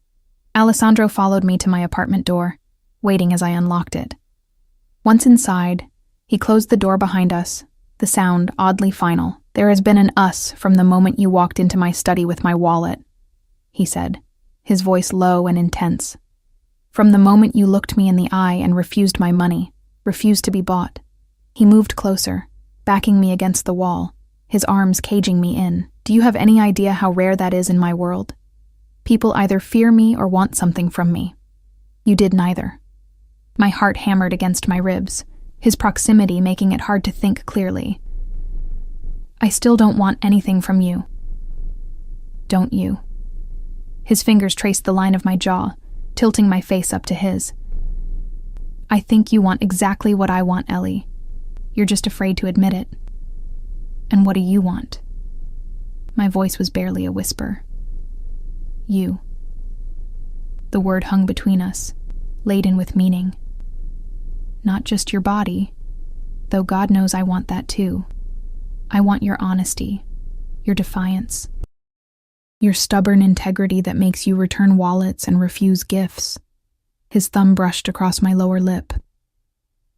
Alessandro followed me to my apartment door, waiting as I unlocked it. Once inside, he closed the door behind us, the sound oddly final. "There has been an us from the moment you walked into my study with my wallet," he said, his voice low and intense. "From the moment you looked me in the eye and refused my money, refused to be bought." He moved closer, backing me against the wall, his arms caging me in. "Do you have any idea how rare that is in my world? People either fear me or want something from me. You did neither." My heart hammered against my ribs, his proximity making it hard to think clearly. "I still don't want anything from you." "Don't you?" His fingers traced the line of my jaw, tilting my face up to his. "I think you want exactly what I want, Ellie. You're just afraid to admit it." "And what do you want?" My voice was barely a whisper. "You." The word hung between us, laden with meaning. "Not just your body, though God knows I want that too. I want your honesty, your defiance, your stubborn integrity that makes you return wallets and refuse gifts." His thumb brushed across my lower lip.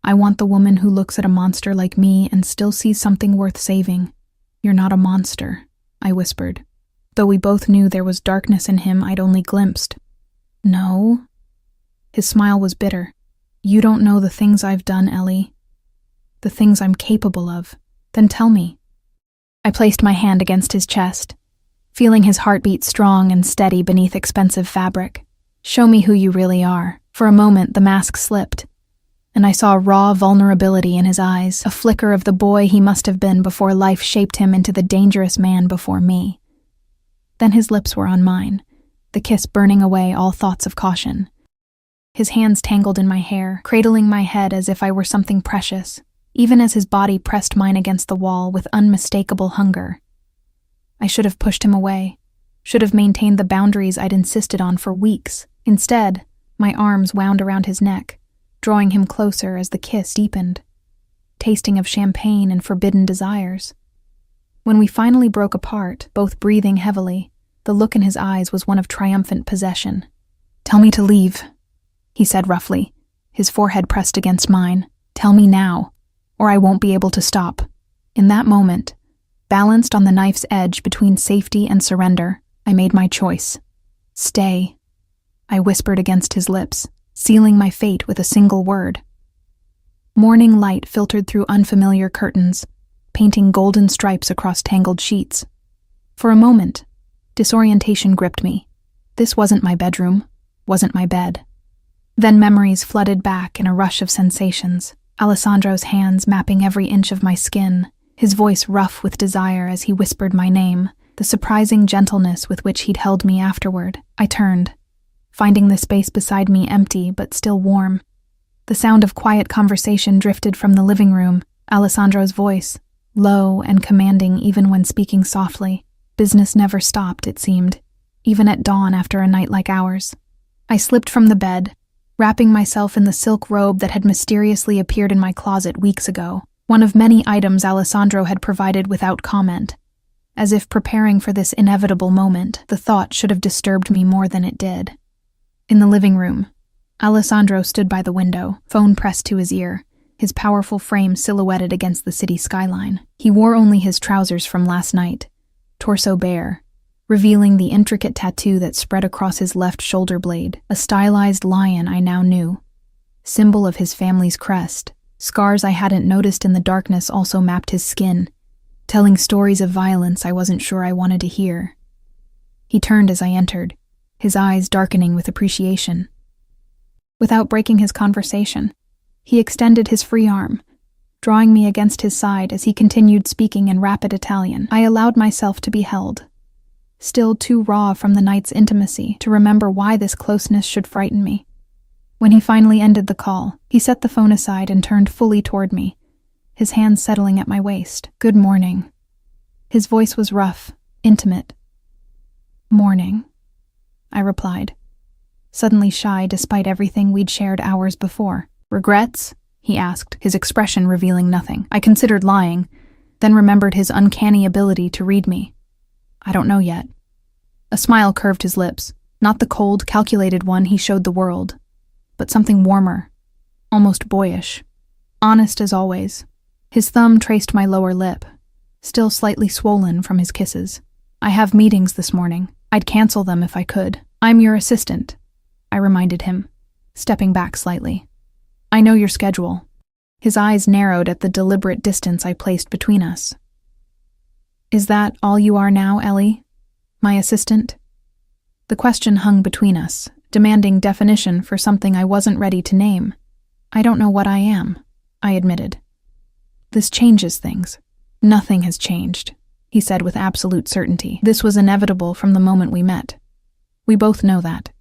"I want the woman who looks at a monster like me and still sees something worth saving." "You're not a monster," I whispered, though we both knew there was darkness in him I'd only glimpsed. "No?" His smile was bitter. "You don't know the things I've done, Ellie. The things I'm capable of. Then tell me." I placed my hand against his chest, feeling his heartbeat strong and steady beneath expensive fabric. "Show me who you really are." For a moment, the mask slipped, and I saw raw vulnerability in his eyes, a flicker of the boy he must have been before life shaped him into the dangerous man before me. Then his lips were on mine, the kiss burning away all thoughts of caution. His hands tangled in my hair, cradling my head as if I were something precious, even as his body pressed mine against the wall with unmistakable hunger. I should have pushed him away, should have maintained the boundaries I'd insisted on for weeks. Instead, my arms wound around his neck, drawing him closer as the kiss deepened, tasting of champagne and forbidden desires. When we finally broke apart, both breathing heavily, the look in his eyes was one of triumphant possession. "Tell me to leave," he said roughly, his forehead pressed against mine. "Tell me now, or I won't be able to stop." In that moment, balanced on the knife's edge between safety and surrender, I made my choice. "Stay," I whispered against his lips, sealing my fate with a single word. Morning light filtered through unfamiliar curtains, painting golden stripes across tangled sheets. For a moment, disorientation gripped me. This wasn't my bedroom, wasn't my bed. Then memories flooded back in a rush of sensations. Alessandro's hands mapping every inch of my skin, his voice rough with desire as he whispered my name, the surprising gentleness with which he'd held me afterward. I turned, finding the space beside me empty but still warm. The sound of quiet conversation drifted from the living room, Alessandro's voice, low and commanding even when speaking softly. Business never stopped, it seemed, even at dawn after a night like ours. I slipped from the bed, wrapping myself in the silk robe that had mysteriously appeared in my closet weeks ago, one of many items Alessandro had provided without comment. As if preparing for this inevitable moment, the thought should have disturbed me more than it did. In the living room, Alessandro stood by the window, phone pressed to his ear, his powerful frame silhouetted against the city skyline. He wore only his trousers from last night, torso bare, revealing the intricate tattoo that spread across his left shoulder blade, a stylized lion I now knew, symbol of his family's crest. Scars I hadn't noticed in the darkness also mapped his skin, telling stories of violence I wasn't sure I wanted to hear. He turned as I entered, his eyes darkening with appreciation. Without breaking his conversation, he extended his free arm, drawing me against his side as he continued speaking in rapid Italian. I allowed myself to be held, still too raw from the night's intimacy to remember why this closeness should frighten me. When he finally ended the call, he set the phone aside and turned fully toward me, his hands settling at my waist. "Good morning." His voice was rough, intimate. "Morning," I replied, suddenly shy despite everything we'd shared hours before. "Regrets?" he asked, his expression revealing nothing. I considered lying, then remembered his uncanny ability to read me. "I don't know yet." A smile curved his lips, not the cold, calculated one he showed the world, but something warmer, almost boyish. Honest as always. His thumb traced my lower lip, still slightly swollen from his kisses. "I have meetings this morning. I'd cancel them if I could." "I'm your assistant," I reminded him, stepping back slightly. "I know your schedule." His eyes narrowed at the deliberate distance I placed between us. "Is that all you are now, Ellie? My assistant?" The question hung between us, demanding definition for something I wasn't ready to name. "I don't know what I am," I admitted. "This changes things." "Nothing has changed," he said with absolute certainty. "This was inevitable from the moment we met. We both know that."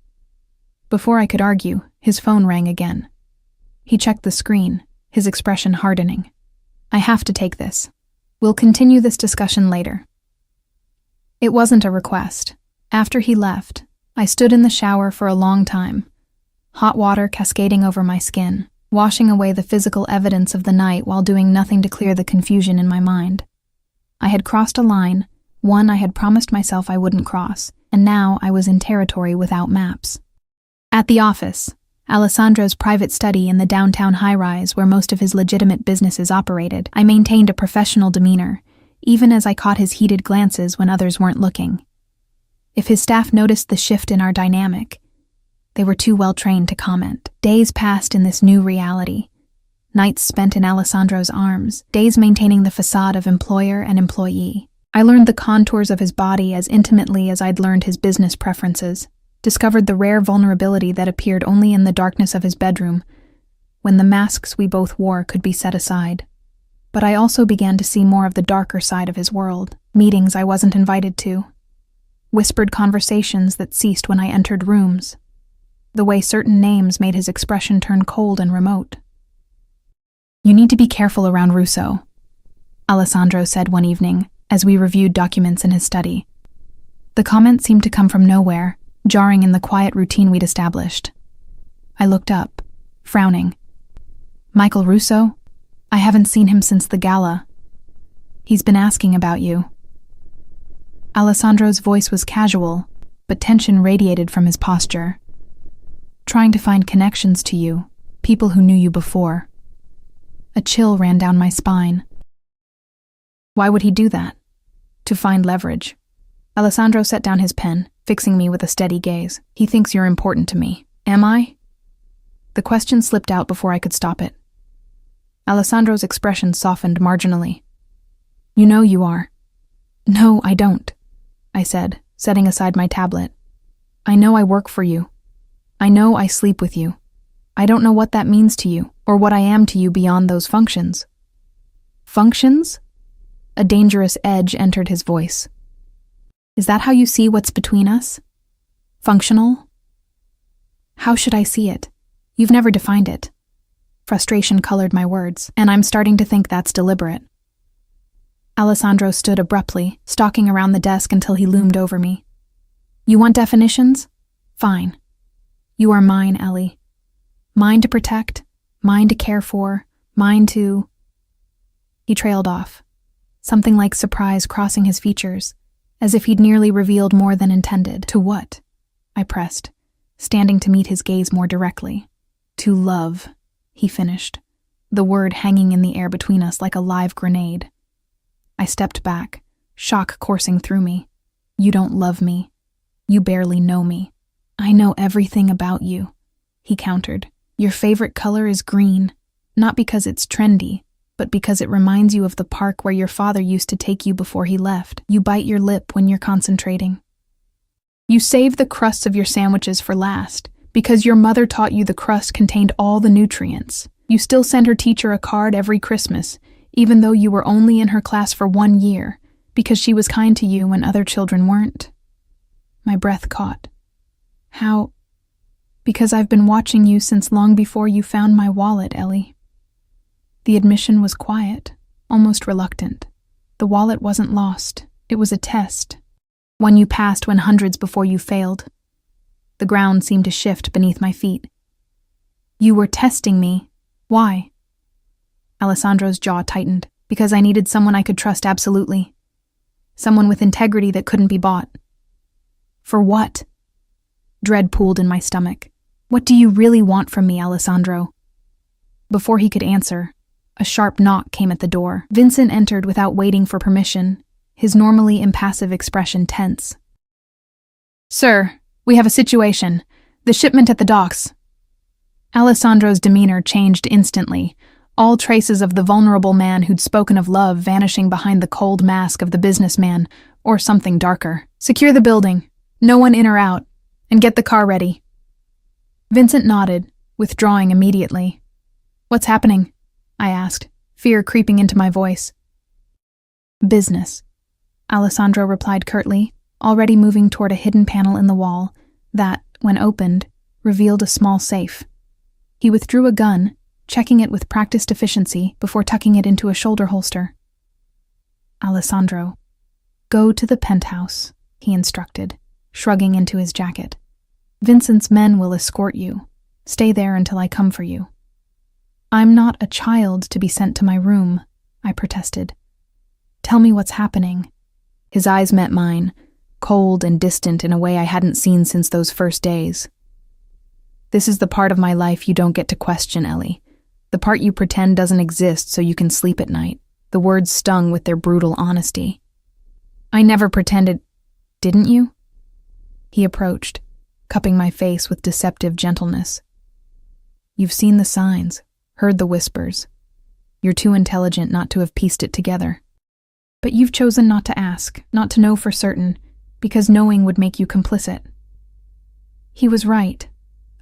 Before I could argue, his phone rang again. He checked the screen, his expression hardening. "I have to take this. We'll continue this discussion later." It wasn't a request. After he left, I stood in the shower for a long time, hot water cascading over my skin, washing away the physical evidence of the night while doing nothing to clear the confusion in my mind. I had crossed a line, one I had promised myself I wouldn't cross, and now I was in territory without maps. At the office, Alessandro's private study in the downtown high-rise where most of his legitimate businesses operated, I maintained a professional demeanor, even as I caught his heated glances when others weren't looking. If his staff noticed the shift in our dynamic, they were too well trained to comment. Days passed in this new reality. Nights spent in Alessandro's arms, days maintaining the facade of employer and employee. I learned the contours of his body as intimately as I'd learned his business preferences, discovered the rare vulnerability that appeared only in the darkness of his bedroom, when the masks we both wore could be set aside. But I also began to see more of the darker side of his world, meetings I wasn't invited to, whispered conversations that ceased when I entered rooms, the way certain names made his expression turn cold and remote. "You need to be careful around Russo," Alessandro said one evening as we reviewed documents in his study. The comment seemed to come from nowhere, jarring in the quiet routine we'd established. I looked up, frowning. "Michael Russo? I haven't seen him since the gala. He's been asking about you." Alessandro's voice was casual, but tension radiated from his posture. "Trying to find connections to you, people who knew you before." A chill ran down my spine. Why would he do that? To find leverage. Alessandro set down his pen, fixing me with a steady gaze. "He thinks you're important to me. Am I?" The question slipped out before I could stop it. Alessandro's expression softened marginally. "You know you are." "No, I don't," I said, setting aside my tablet. "I know I work for you. I know I sleep with you. I don't know what that means to you, or what I am to you beyond those functions." "Functions?" A dangerous edge entered his voice. "Is that how you see what's between us? Functional?" "How should I see it? You've never defined it." Frustration colored my words, and I'm starting to think that's deliberate. Alessandro stood abruptly, stalking around the desk until he loomed over me. "You want definitions? Fine. You are mine, Ellie. Mine to protect, mine to care for, mine to..." He trailed off, something like surprise crossing his features, as if he'd nearly revealed more than intended. "To what?" I pressed, standing to meet his gaze more directly. "To love," he finished, the word hanging in the air between us like a live grenade. I stepped back, shock coursing through me. "You don't love me. You barely know me." "I know everything about you," he countered. "Your favorite color is green, not because it's trendy, but because it reminds you of the park where your father used to take you before he left. You bite your lip when you're concentrating. You saved the crusts of your sandwiches for last, because your mother taught you the crust contained all the nutrients. You still sent her teacher a card every Christmas, even though you were only in her class for 1 year, because she was kind to you when other children weren't. My breath caught. How? Because I've been watching you since long before you found my wallet, Ellie. The admission was quiet, almost reluctant. The wallet wasn't lost. It was a test. One you passed when hundreds before you failed. The ground seemed to shift beneath my feet. You were testing me. Why? Alessandro's jaw tightened. Because I needed someone I could trust absolutely. Someone with integrity that couldn't be bought. For what? Dread pooled in my stomach. What do you really want from me, Alessandro? Before he could answer, a sharp knock came at the door. Vincent entered without waiting for permission, his normally impassive expression tense. Sir, we have a situation. The shipment at the docks. Alessandro's demeanor changed instantly, all traces of the vulnerable man who'd spoken of love vanishing behind the cold mask of the businessman, or something darker. Secure the building, no one in or out, and get the car ready. Vincent nodded, withdrawing immediately. What's happening? I asked, fear creeping into my voice. Business, Alessandro replied curtly, already moving toward a hidden panel in the wall that, when opened, revealed a small safe. He withdrew a gun, checking it with practiced efficiency before tucking it into a shoulder holster. Alessandro, go to the penthouse, he instructed, shrugging into his jacket. Vincent's men will escort you. Stay there until I come for you. I'm not a child to be sent to my room, I protested. Tell me what's happening. His eyes met mine, cold and distant in a way I hadn't seen since those first days. This is the part of my life you don't get to question, Ellie. The part you pretend doesn't exist so you can sleep at night. The words stung with their brutal honesty. I never pretended, didn't you? He approached, cupping my face with deceptive gentleness. You've seen the signs, heard the whispers. You're too intelligent not to have pieced it together. But you've chosen not to ask, not to know for certain, because knowing would make you complicit. He was right,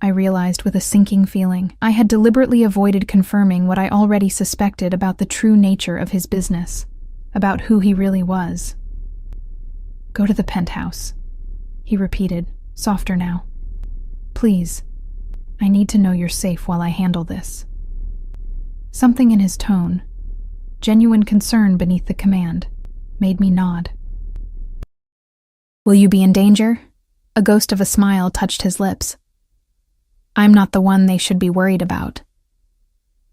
I realized with a sinking feeling. I had deliberately avoided confirming what I already suspected about the true nature of his business, about who he really was. Go to the penthouse, he repeated, softer now. Please, I need to know you're safe while I handle this. Something in his tone, genuine concern beneath the command, made me nod. Will you be in danger? A ghost of a smile touched his lips. I'm not the one they should be worried about.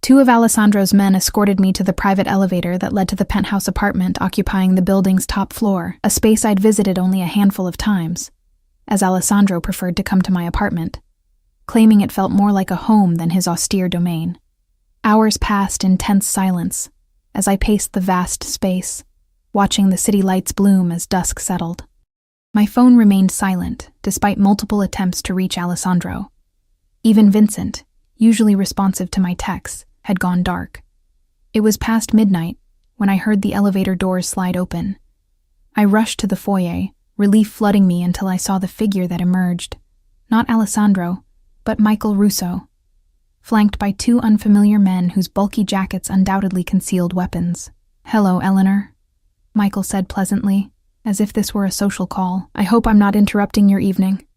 2 of Alessandro's men escorted me to the private elevator that led to the penthouse apartment occupying the building's top floor, a space I'd visited only a handful of times, as Alessandro preferred to come to my apartment, claiming it felt more like a home than his austere domain. Hours passed in tense silence as I paced the vast space, watching the city lights bloom as dusk settled. My phone remained silent, despite multiple attempts to reach Alessandro. Even Vincent, usually responsive to my texts, had gone dark. It was past midnight when I heard the elevator doors slide open. I rushed to the foyer, relief flooding me until I saw the figure that emerged. Not Alessandro, but Michael Russo, flanked by 2 unfamiliar men whose bulky jackets undoubtedly concealed weapons. Hello, Eleanor, Michael said pleasantly, as if this were a social call. I hope I'm not interrupting your evening.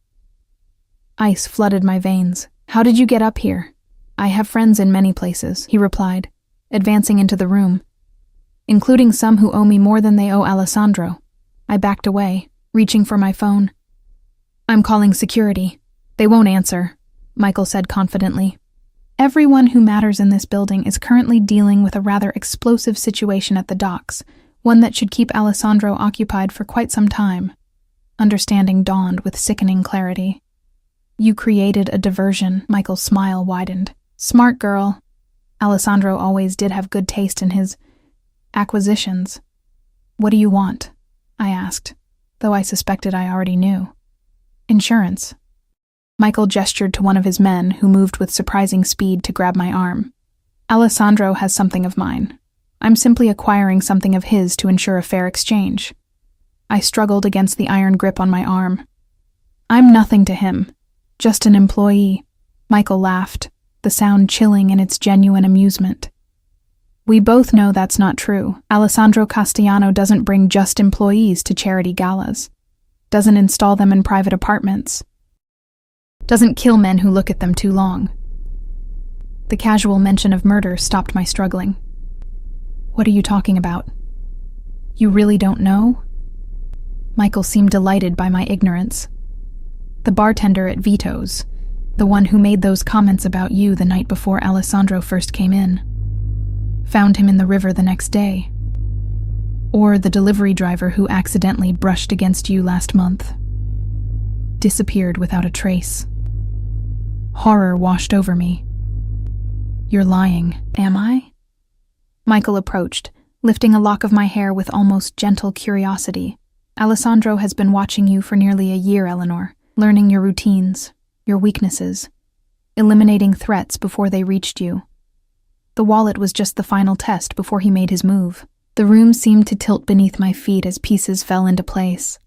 Ice flooded my veins. How did you get up here? I have friends in many places, he replied, advancing into the room, including some who owe me more than they owe Alessandro. I backed away, reaching for my phone. I'm calling security. They won't answer, Michael said confidently. Everyone who matters in this building is currently dealing with a rather explosive situation at the docks, one that should keep Alessandro occupied for quite some time. Understanding dawned with sickening clarity. You created a diversion, Michael's smile widened. Smart girl. Alessandro always did have good taste in his acquisitions. What do you want? I asked, though I suspected I already knew. Insurance. Michael gestured to one of his men, who moved with surprising speed to grab my arm. Alessandro has something of mine. I'm simply acquiring something of his to ensure a fair exchange. I struggled against the iron grip on my arm. I'm nothing to him. Just an employee. Michael laughed, the sound chilling in its genuine amusement. We both know that's not true. Alessandro Castellano doesn't bring just employees to charity galas. Doesn't install them in private apartments. Doesn't kill men who look at them too long. The casual mention of murder stopped my struggling. What are you talking about? You really don't know? Michael seemed delighted by my ignorance. The bartender at Vito's, the one who made those comments about you the night before Alessandro first came in, found him in the river the next day. Or the delivery driver who accidentally brushed against you last month. Disappeared without a trace. Horror washed over me. You're lying, am I? Michael approached, lifting a lock of my hair with almost gentle curiosity. Alessandro has been watching you for nearly a year, Eleanor, learning your routines, your weaknesses, eliminating threats before they reached you. The wallet was just the final test before he made his move. The room seemed to tilt beneath my feet as pieces fell into place.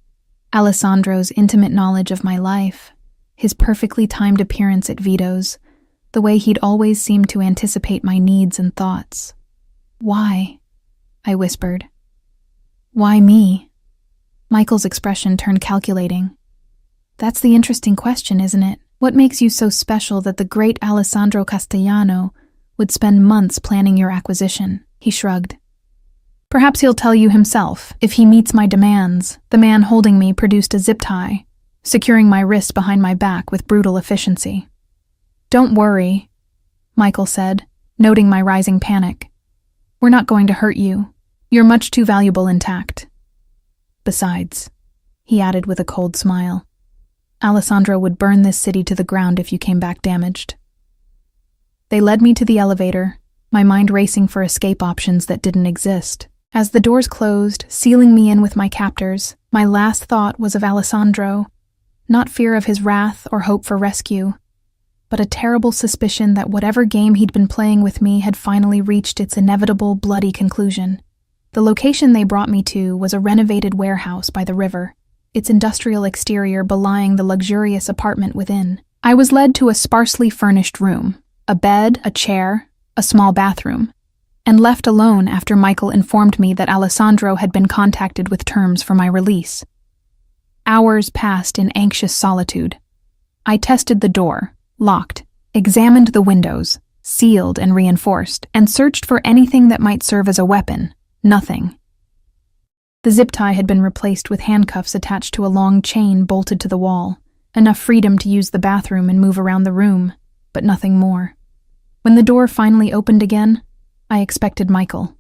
Alessandro's intimate knowledge of my life, his perfectly timed appearance at Vito's, the way he'd always seemed to anticipate my needs and thoughts. Why? I whispered. Why me? Michael's expression turned calculating. That's the interesting question, isn't it? What makes you so special that the great Alessandro Castellano would spend months planning your acquisition? He shrugged. Perhaps he'll tell you himself. If he meets my demands, the man holding me produced a zip tie, securing my wrists behind my back with brutal efficiency. Don't worry, Michael said, noting my rising panic. We're not going to hurt you. You're much too valuable intact. Besides, he added with a cold smile, Alessandro would burn this city to the ground if you came back damaged. They led me to the elevator, my mind racing for escape options that didn't exist. As the doors closed, sealing me in with my captors, my last thought was of Alessandro, not fear of his wrath or hope for rescue, but a terrible suspicion that whatever game he'd been playing with me had finally reached its inevitable, bloody conclusion. The location they brought me to was a renovated warehouse by the river, its industrial exterior belying the luxurious apartment within. I was led to a sparsely furnished room, a bed, a chair, a small bathroom, and left alone after Michael informed me that Alessandro had been contacted with terms for my release. Hours passed in anxious solitude. I tested the door, locked, examined the windows, sealed and reinforced, and searched for anything that might serve as a weapon. Nothing. The zip tie had been replaced with handcuffs attached to a long chain bolted to the wall, enough freedom to use the bathroom and move around the room, but nothing more. When the door finally opened again, I expected Michael.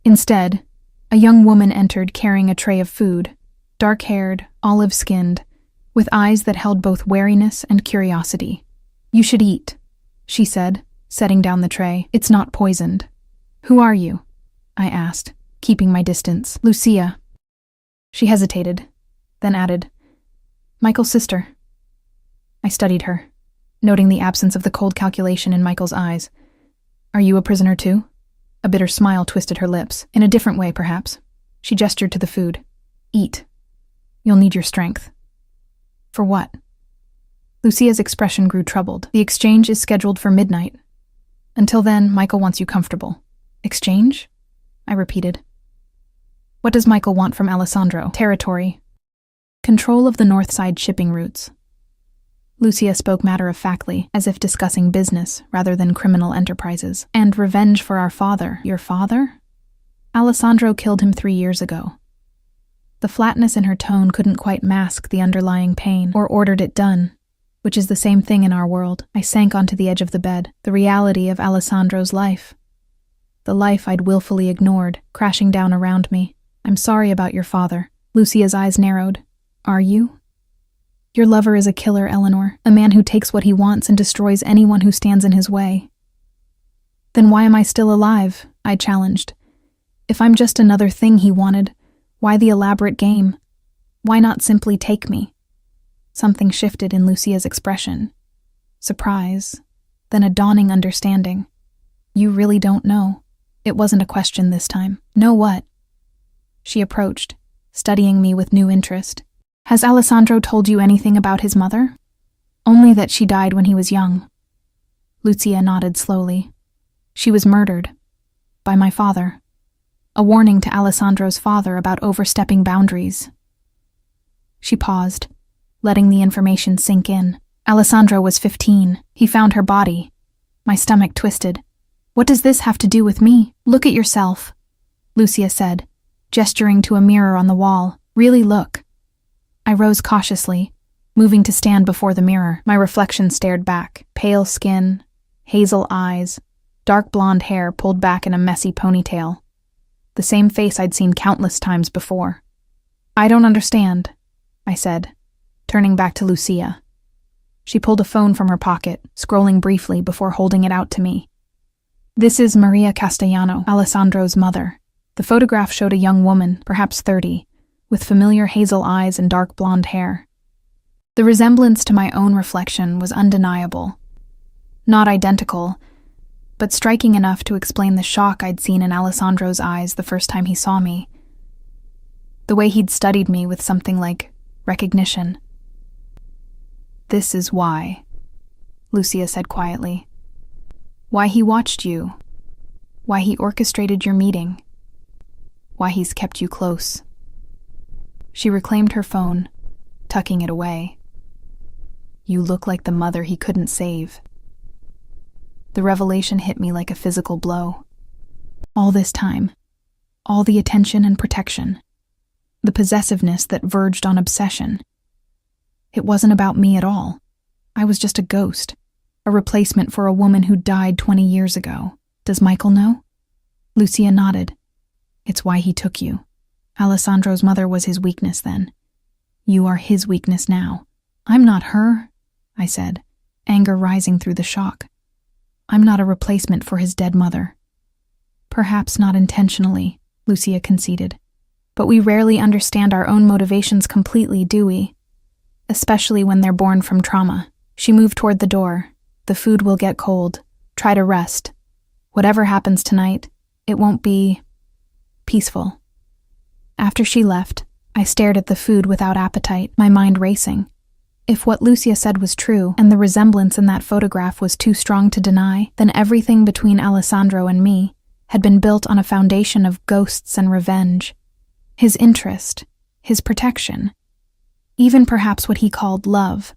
Instead, a young woman entered carrying a tray of food, dark-haired, olive-skinned, with eyes that held both wariness and curiosity. You should eat, she said, setting down the tray. It's not poisoned. Who are you? I asked, keeping my distance. Lucia. She hesitated, then added, Michael's sister. I studied her, noting the absence of the cold calculation in Michael's eyes. Are you a prisoner too? A bitter smile twisted her lips. In a different way, perhaps. She gestured to the food. Eat. You'll need your strength. For what? Lucia's expression grew troubled. The exchange is scheduled for midnight. Until then, Michael wants you comfortable. Exchange? I repeated. What does Michael want from Alessandro? Territory. Control of the north side shipping routes. Lucia spoke matter-of-factly, as if discussing business rather than criminal enterprises. And revenge for our father. Your father? Alessandro killed him 3 years ago. The flatness in her tone couldn't quite mask the underlying pain, or ordered it done, which is the same thing in our world. I sank onto the edge of the bed, the reality of Alessandro's life. The life I'd willfully ignored, crashing down around me. I'm sorry about your father. Lucia's eyes narrowed. Are you? Your lover is a killer, Eleanor, a man who takes what he wants and destroys anyone who stands in his way. Then why am I still alive? I challenged. If I'm just another thing he wanted, why the elaborate game? Why not simply take me? Something shifted in Lucia's expression. Surprise, then a dawning understanding. You really don't know. It wasn't a question this time. Know what? She approached, studying me with new interest. Has Alessandro told you anything about his mother? Only that she died when he was young. Lucia nodded slowly. She was murdered. By my father. A warning to Alessandro's father about overstepping boundaries. She paused, letting the information sink in. Alessandro was 15. He found her body. My stomach twisted. What does this have to do with me? Look at yourself, Lucia said, gesturing to a mirror on the wall. Really look. I rose cautiously, moving to stand before the mirror. My reflection stared back. Pale skin, hazel eyes, dark blonde hair pulled back in a messy ponytail. The same face I'd seen countless times before. I don't understand, I said, turning back to Lucia. She pulled a phone from her pocket, scrolling briefly before holding it out to me. This is Maria Castellano, Alessandro's mother. The photograph showed a young woman, perhaps 30, with familiar hazel eyes and dark blonde hair. The resemblance to my own reflection was undeniable. Not identical, but striking enough to explain the shock I'd seen in Alessandro's eyes the first time he saw me. The way he'd studied me with something like recognition. This is why, Lucia said quietly. Why he watched you. Why he orchestrated your meeting. Why he's kept you close. She reclaimed her phone, tucking it away. You look like the mother he couldn't save. The revelation hit me like a physical blow. All this time, all the attention and protection, the possessiveness that verged on obsession. It wasn't about me at all. I was just a ghost, a replacement for a woman who died 20 years ago. Does Michael know? Lucia nodded. It's why he took you. Alessandro's mother was his weakness then. You are his weakness now. I'm not her, I said, anger rising through the shock. I'm not a replacement for his dead mother. Perhaps not intentionally, Lucia conceded. But we rarely understand our own motivations completely, do we? Especially when they're born from trauma. She moved toward the door. The food will get cold. Try to rest. Whatever happens tonight, it won't be peaceful. After she left, I stared at the food without appetite, my mind racing. If what Lucia said was true, and the resemblance in that photograph was too strong to deny, then everything between Alessandro and me had been built on a foundation of ghosts and revenge. His interest, his protection, even perhaps what he called love.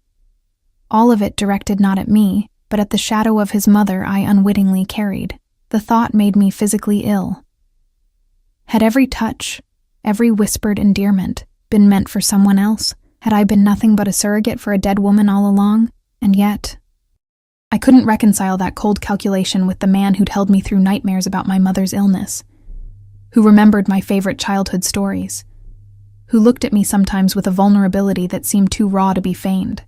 All of it directed not at me, but at the shadow of his mother I unwittingly carried. The thought made me physically ill. Had every touch, every whispered endearment, been meant for someone else? Had I been nothing but a surrogate for a dead woman all along? And yet, I couldn't reconcile that cold calculation with the man who'd held me through nightmares about my mother's illness, who remembered my favorite childhood stories, who looked at me sometimes with a vulnerability that seemed too raw to be feigned.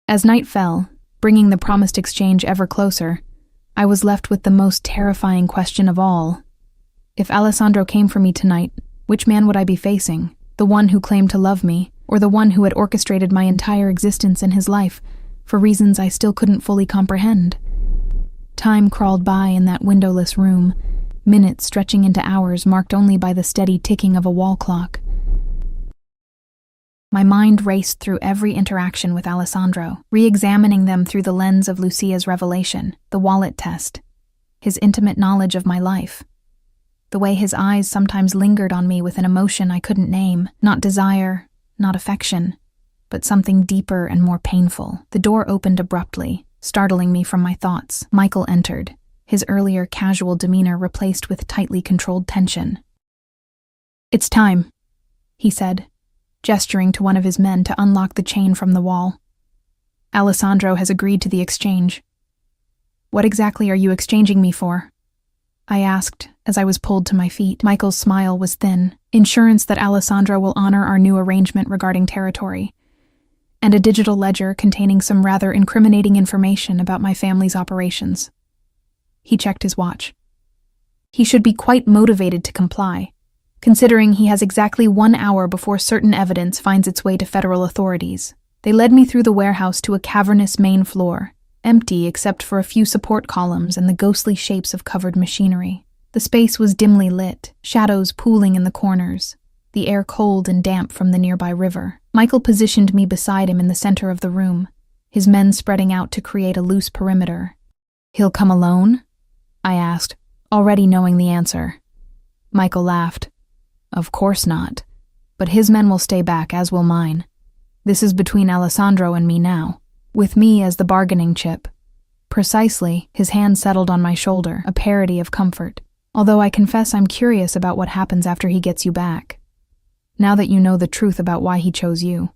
As night fell, bringing the promised exchange ever closer, I was left with the most terrifying question of all. If Alessandro came for me tonight, which man would I be facing? The one who claimed to love me, or the one who had orchestrated my entire existence in his life, for reasons I still couldn't fully comprehend? Time crawled by in that windowless room, minutes stretching into hours marked only by the steady ticking of a wall clock. My mind raced through every interaction with Alessandro, re-examining them through the lens of Lucia's revelation, the wallet test, his intimate knowledge of my life. The way his eyes sometimes lingered on me with an emotion I couldn't name, not desire, not affection, but something deeper and more painful. The door opened abruptly, startling me from my thoughts. Michael entered, his earlier casual demeanor replaced with tightly controlled tension. "It's time," he said, gesturing to one of his men to unlock the chain from the wall. "Alessandro has agreed to the exchange." "What exactly are you exchanging me for?" I asked as I was pulled to my feet. Michael's smile was thin, insurance that Alessandro will honor our new arrangement regarding territory, and a digital ledger containing some rather incriminating information about my family's operations. He checked his watch. He should be quite motivated to comply, considering he has exactly 1 hour before certain evidence finds its way to federal authorities. They led me through the warehouse to a cavernous main floor, empty except for a few support columns and the ghostly shapes of covered machinery. The space was dimly lit, shadows pooling in the corners. the air cold and damp from the nearby river. Michael positioned me beside him in the center of the room, his men spreading out to create a loose perimeter. "He'll come alone?" I asked, already knowing the answer. Michael laughed. "Of course not. But his men will stay back, as will mine. This is between Alessandro and me now, with me as the bargaining chip." Precisely, his hand settled on my shoulder, a parody of comfort. Although I confess I'm curious about what happens after he gets you back. Now that you know the truth about why he chose you.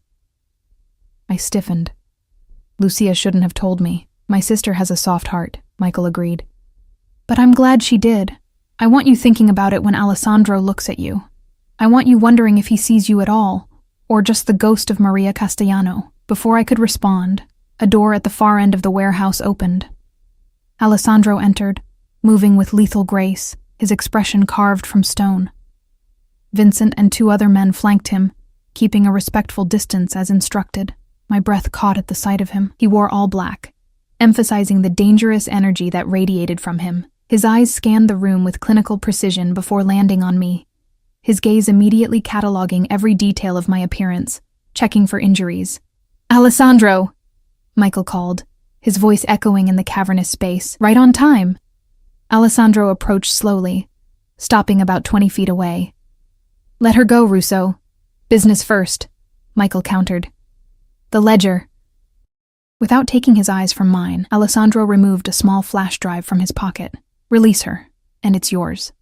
I stiffened. Lucia shouldn't have told me. My sister has a soft heart, Michael agreed. But I'm glad she did. I want you thinking about it when Alessandro looks at you. I want you wondering if he sees you at all, or just the ghost of Maria Castellano. Before I could respond, a door at the far end of the warehouse opened. Alessandro entered, moving with lethal grace, his expression carved from stone. Vincent and 2 other men flanked him, keeping a respectful distance as instructed. My breath caught at the sight of him. He wore all black, emphasizing the dangerous energy that radiated from him. His eyes scanned the room with clinical precision before landing on me, his gaze immediately cataloging every detail of my appearance, checking for injuries. "Alessandro!" Michael called, his voice echoing in the cavernous space. "Right on time!" Alessandro approached slowly, stopping about 20 feet away. "Let her go, Russo. Business first," Michael countered. "The ledger." Without taking his eyes from mine, Alessandro removed a small flash drive from his pocket. "Release her, and it's yours."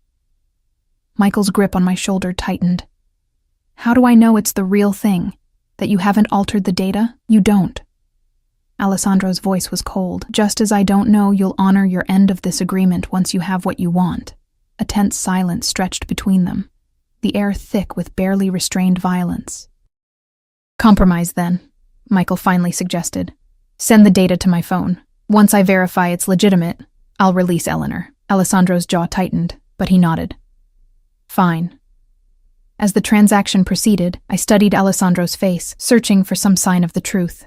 Michael's grip on my shoulder tightened. "How do I know it's the real thing? That you haven't altered the data? You don't." Alessandro's voice was cold. "Just as I don't know you'll honor your end of this agreement once you have what you want." A tense silence stretched between them, the air thick with barely restrained violence. "Compromise, then," Michael finally suggested. "Send the data to my phone. Once I verify it's legitimate, I'll release Eleanor." Alessandro's jaw tightened, but he nodded. "Fine." As the transaction proceeded, I studied Alessandro's face, searching for some sign of the truth.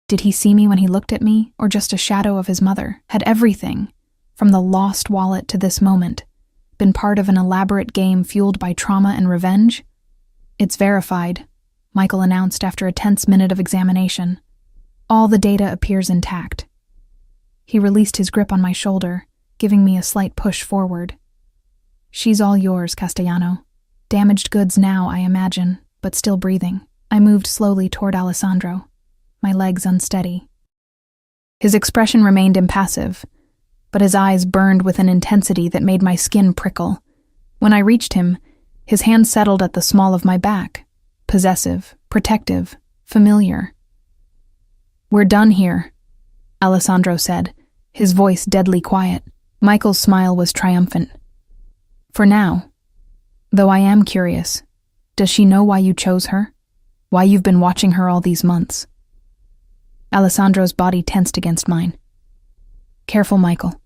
Did he see me when he looked at me, or just a shadow of his mother? Had everything, from the lost wallet to this moment, been part of an elaborate game fueled by trauma and revenge? "It's verified," Michael announced after a tense minute of examination. "All the data appears intact." He released his grip on my shoulder, giving me a slight push forward. "She's all yours, Castellano. Damaged goods now, I imagine, but still breathing." I moved slowly toward Alessandro, my legs unsteady. His expression remained impassive, but his eyes burned with an intensity that made my skin prickle. When I reached him, his hand settled at the small of my back, possessive, protective, familiar. "We're done here," Alessandro said, his voice deadly quiet. Michael's smile was triumphant. "For now. Though I am curious, does she know why you chose her? Why you've been watching her all these months?" Alessandro's body tensed against mine. "Careful, Michael.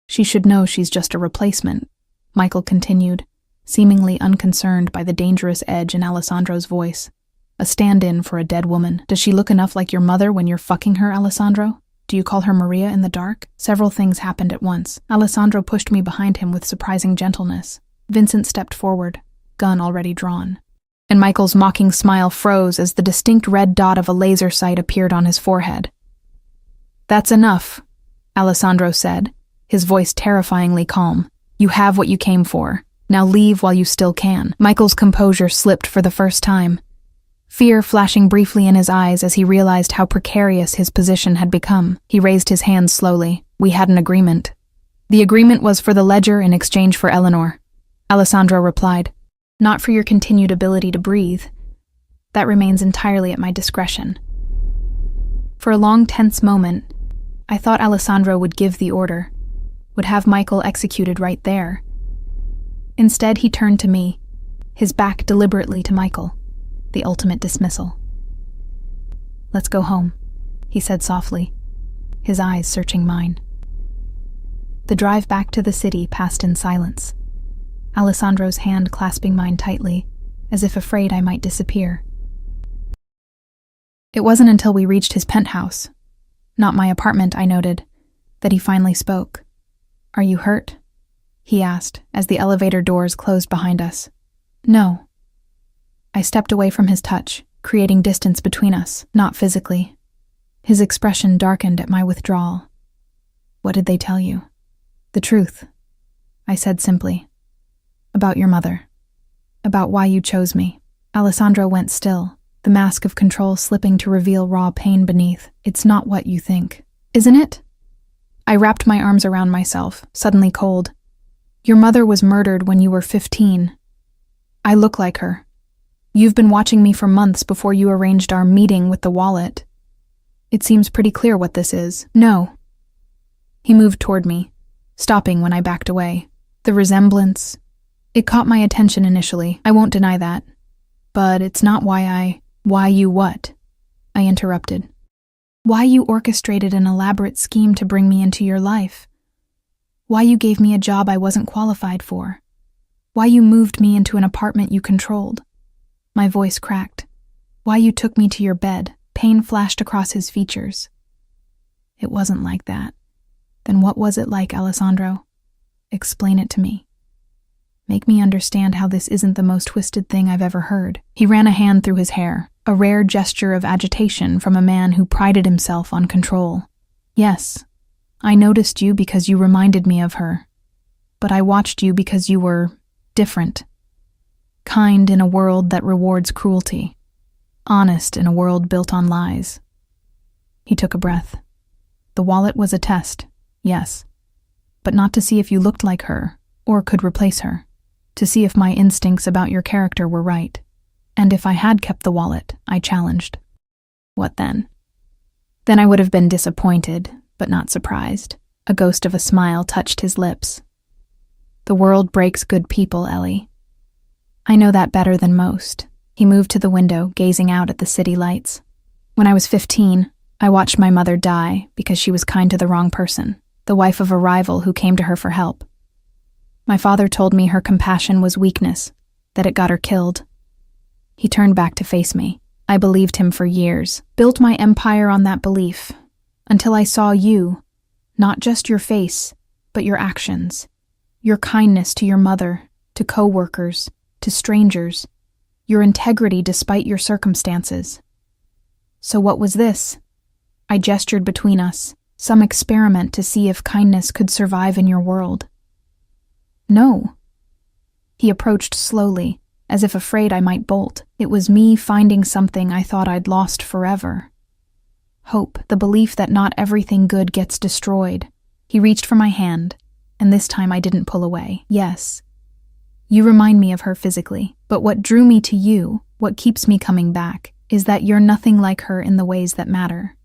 She should know she's just a replacement," Michael continued, seemingly unconcerned by the dangerous edge in Alessandro's voice. "A stand-in for a dead woman. Does she look enough like your mother when you're fucking her, Alessandro? Do you call her Maria in the dark?" Several things happened at once. Alessandro pushed me behind him with surprising gentleness. Vincent stepped forward, gun already drawn. And Michael's mocking smile froze as the distinct red dot of a laser sight appeared on his forehead. "That's enough," Alessandro said, his voice terrifyingly calm. "You have what you came for. Now leave while you still can." Michael's composure slipped for the first time, fear flashing briefly in his eyes as he realized how precarious his position had become. He raised his hands slowly. "We had an agreement." "The agreement was for the ledger in exchange for Eleanor," Alessandro replied. "Not for your continued ability to breathe. That remains entirely at my discretion." For a long, tense moment, I thought Alessandro would give the order, would have Michael executed right there. Instead, he turned to me, his back deliberately to Michael, the ultimate dismissal. "Let's go home," he said softly, his eyes searching mine. The drive back to the city passed in silence, Alessandro's hand clasping mine tightly, as if afraid I might disappear. It wasn't until we reached his penthouse, not my apartment, I noted, that he finally spoke. "Are you hurt?" he asked as the elevator doors closed behind us. No. I stepped away from his touch, creating distance between us, not physically. His expression darkened at my withdrawal. What did they tell you? The truth, I said simply. About your mother. About why you chose me. Alessandro went still, the mask of control slipping to reveal raw pain beneath. It's not what you think. Isn't it? I wrapped my arms around myself, suddenly cold. Your mother was murdered when you were 15. I look like her. You've been watching me for months before you arranged our meeting with the wallet. It seems pretty clear what this is. No. He moved toward me, stopping when I backed away. The resemblance. It caught my attention initially, I won't deny that. But it's not why you what? I interrupted. Why you orchestrated an elaborate scheme to bring me into your life. Why you gave me a job I wasn't qualified for. Why you moved me into an apartment you controlled. My voice cracked. Why you took me to your bed. Pain flashed across his features. It wasn't like that. Then what was it like, Alessandro? Explain it to me. Make me understand how this isn't the most twisted thing I've ever heard. He ran a hand through his hair, a rare gesture of agitation from a man who prided himself on control. Yes, I noticed you because you reminded me of her. But I watched you because you were different. Kind in a world that rewards cruelty. Honest in a world built on lies. He took a breath. The wallet was a test, yes. But not to see if you looked like her, or could replace her. To see if my instincts about your character were right. And if I had kept the wallet, I challenged. What then? Then I would have been disappointed, but not surprised. A ghost of a smile touched his lips. The world breaks good people, Ellie. I know that better than most. He moved to the window, gazing out at the city lights. When I was 15, I watched my mother die because she was kind to the wrong person, the wife of a rival who came to her for help. My father told me her compassion was weakness, that it got her killed. He turned back to face me. I believed him for years, built my empire on that belief, until I saw you, not just your face, but your actions, your kindness to your mother, to co-workers, to strangers, your integrity despite your circumstances. So what was this? I gestured between us, some experiment to see if kindness could survive in your world. No. He approached slowly, as if afraid I might bolt. It was me finding something I thought I'd lost forever. Hope, the belief that not everything good gets destroyed. He reached for my hand, and this time I didn't pull away. Yes. You remind me of her physically, but what drew me to you, what keeps me coming back, is that you're nothing like her in the ways that matter.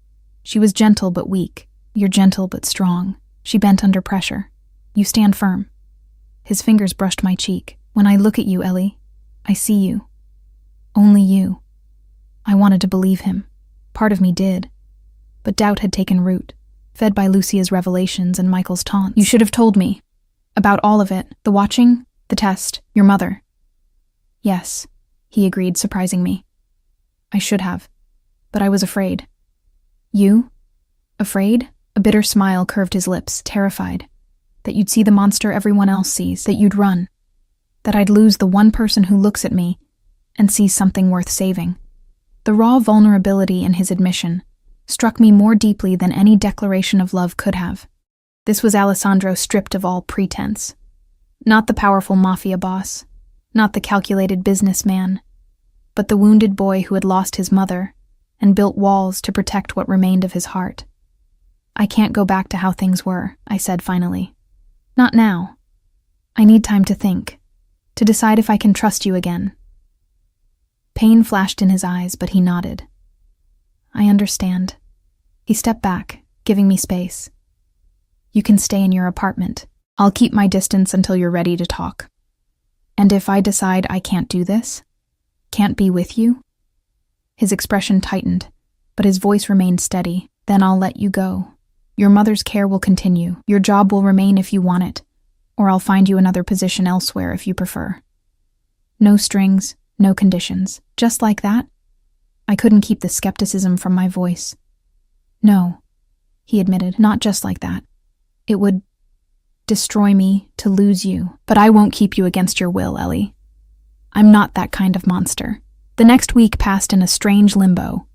She was gentle but weak. You're gentle but strong. She bent under pressure. You stand firm. His fingers brushed my cheek. When I look at you, Ellie, I see you. Only you. I wanted to believe him. Part of me did. But doubt had taken root, fed by Lucia's revelations and Michael's taunts. You should have told me. About all of it. The watching, the test, your mother. Yes, he agreed, surprising me. I should have. But I was afraid. You? Afraid? A bitter smile curved his lips, terrified. That you'd see the monster everyone else sees, that you'd run. That I'd lose the one person who looks at me and sees something worth saving. The raw vulnerability in his admission struck me more deeply than any declaration of love could have. This was Alessandro stripped of all pretense. Not the powerful mafia boss, not the calculated businessman, but the wounded boy who had lost his mother and built walls to protect what remained of his heart. I can't go back to how things were, I said finally. Not now. I need time to think, to decide if I can trust you again. Pain flashed in his eyes, but he nodded. I understand. He stepped back, giving me space. You can stay in your apartment. I'll keep my distance until you're ready to talk. And if I decide I can't do this, can't be with you? His expression tightened, but his voice remained steady. Then I'll let you go. Your mother's care will continue. Your job will remain if you want it, or I'll find you another position elsewhere if you prefer. No strings, no conditions. Just like that? I couldn't keep the skepticism from my voice. No, he admitted, not just like that. It would destroy me to lose you, but I won't keep you against your will, Ellie. I'm not that kind of monster. The next week passed in a strange limbo.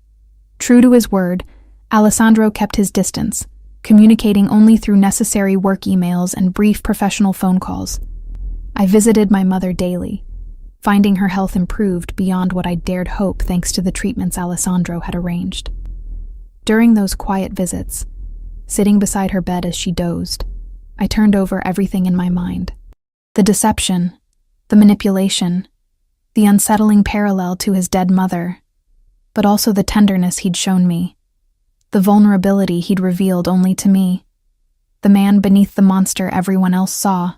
True to his word, Alessandro kept his distance, communicating only through necessary work emails and brief professional phone calls. I visited my mother daily, finding her health improved beyond what I dared hope thanks to the treatments Alessandro had arranged. During those quiet visits, sitting beside her bed as she dozed, I turned over everything in my mind. The deception, the manipulation, the unsettling parallel to his dead mother, but also the tenderness he'd shown me, the vulnerability he'd revealed only to me, the man beneath the monster everyone else saw.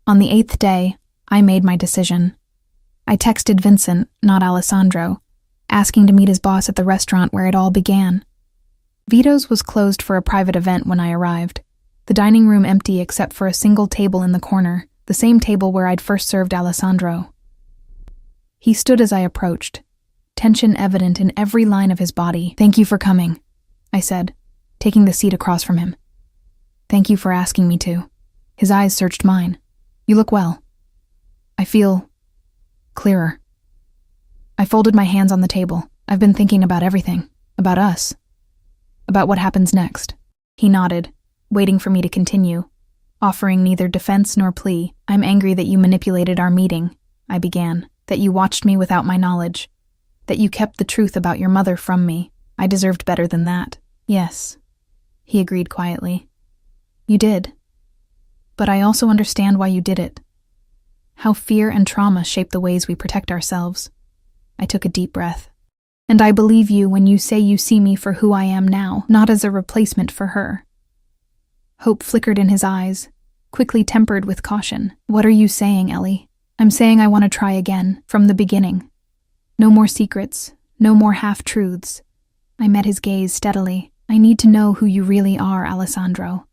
On the 8th day, I made my decision. I texted Vincent, not Alessandro, asking to meet his boss at the restaurant where it all began. Vito's was closed for a private event when I arrived, the dining room empty except for a single table in the corner, the same table where I'd first served Alessandro. He stood as I approached, tension evident in every line of his body. "Thank you for coming," I said, taking the seat across from him. "Thank you for asking me to." His eyes searched mine. "You look well." "I feel clearer." I folded my hands on the table. "I've been thinking about everything. About us. About what happens next." He nodded, waiting for me to continue, offering neither defense nor plea. "I'm angry that you manipulated our meeting," I began, "that you watched me without my knowledge, that you kept the truth about your mother from me. I deserved better than that." "Yes," he agreed quietly. "You did. But I also understand why you did it. How fear and trauma shape the ways we protect ourselves." I took a deep breath. "And I believe you when you say you see me for who I am now, not as a replacement for her." Hope flickered in his eyes, quickly tempered with caution. "What are you saying, Ellie?" "I'm saying I want to try again, from the beginning. No more secrets, no more half-truths." I met his gaze steadily. "I need to know who you really are, Alessandro.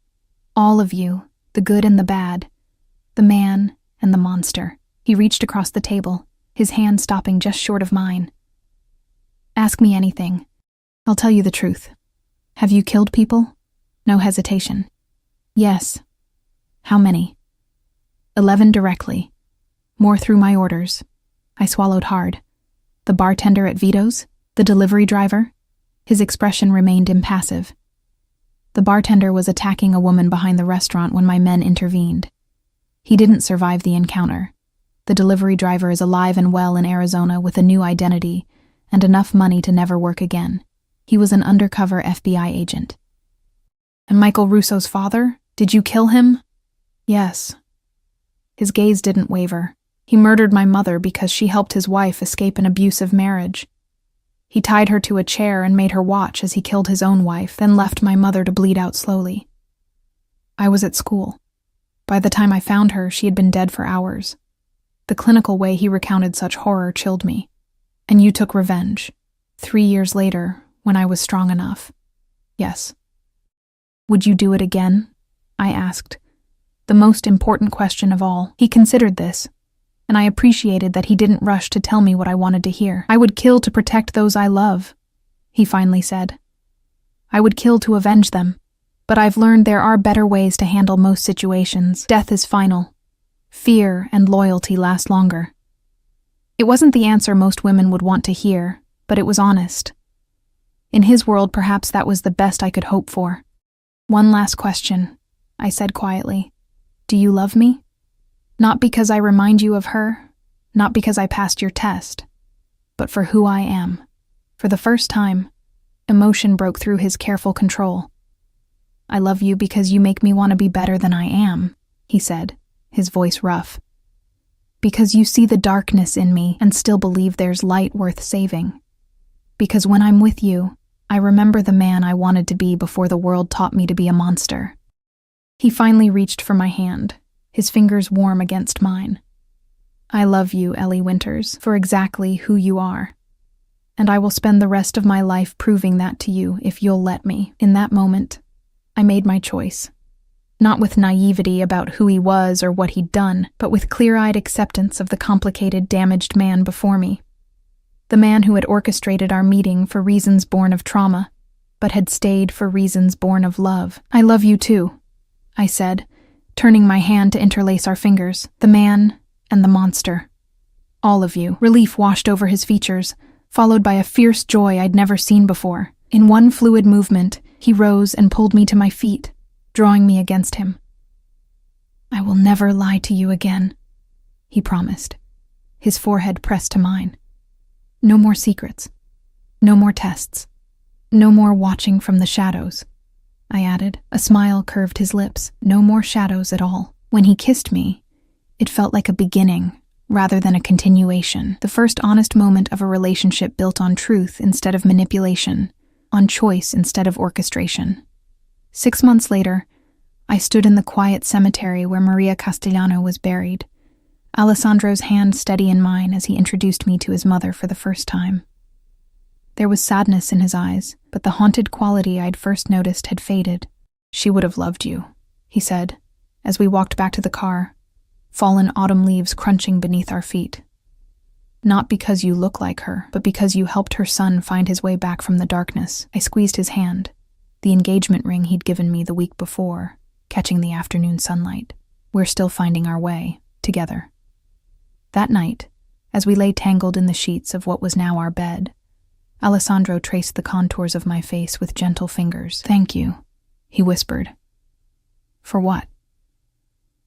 All of you, the good and the bad, the man and the monster." He reached across the table, his hand stopping just short of mine. "Ask me anything. I'll tell you the truth. Have you killed people?" No hesitation. "Yes." "How many?" 11 directly. More through my orders." I swallowed hard. "The bartender at Vito's? The delivery driver?" His expression remained impassive. "The bartender was attacking a woman behind the restaurant when my men intervened. He didn't survive the encounter. The delivery driver is alive and well in Arizona with a new identity and enough money to never work again. He was an undercover FBI agent." "And Michael Russo's father? Did you kill him?" "Yes." His gaze didn't waver. "He murdered my mother because she helped his wife escape an abusive marriage. He tied her to a chair and made her watch as he killed his own wife, then left my mother to bleed out slowly. I was at school. By the time I found her, she had been dead for hours. The clinical way he recounted such horror chilled me. And you took revenge. 3 years later, when I was strong enough." "Yes." "Would you do it again?" I asked. The most important question of all. He considered this, and I appreciated that he didn't rush to tell me what I wanted to hear. "I would kill to protect those I love," he finally said. "I would kill to avenge them. But I've learned there are better ways to handle most situations. Death is final. Fear and loyalty last longer." It wasn't the answer most women would want to hear, but it was honest. In his world, perhaps that was the best I could hope for. "One last question," I said quietly. "Do you love me? Not because I remind you of her, not because I passed your test, but for who I am." For the first time, emotion broke through his careful control. "I love you because you make me want to be better than I am," he said, his voice rough. "Because you see the darkness in me and still believe there's light worth saving. Because when I'm with you, I remember the man I wanted to be before the world taught me to be a monster." He finally reached for my hand, his fingers warm against mine. "I love you, Ellie Winters, for exactly who you are. And I will spend the rest of my life proving that to you if you'll let me." In that moment, I made my choice. Not with naivety about who he was or what he'd done, but with clear-eyed acceptance of the complicated, damaged man before me. The man who had orchestrated our meeting for reasons born of trauma, but had stayed for reasons born of love. "I love you too," I said, turning my hand to interlace our fingers. "The man and the monster." All of you. Relief washed over his features, followed by a fierce joy I'd never seen before. In one fluid movement, he rose and pulled me to my feet, drawing me against him. "I will never lie to you again," he promised, his forehead pressed to mine. "No more secrets. No more tests. No more watching from the shadows," I added. A smile curved his lips. No more shadows at all. When he kissed me, it felt like a beginning rather than a continuation. The first honest moment of a relationship built on truth instead of manipulation, on choice instead of orchestration. 6 months later, I stood in the quiet cemetery where Maria Castellano was buried, Alessandro's hand steady in mine as he introduced me to his mother for the first time. There was sadness in his eyes, but the haunted quality I'd first noticed had faded. "She would have loved you," he said, as we walked back to the car, fallen autumn leaves crunching beneath our feet. "Not because you look like her, but because you helped her son find his way back from the darkness." I squeezed his hand, the engagement ring he'd given me the week before, catching the afternoon sunlight. "We're still finding our way, together." That night, as we lay tangled in the sheets of what was now our bed, Alessandro traced the contours of my face with gentle fingers. "Thank you," he whispered. "For what?"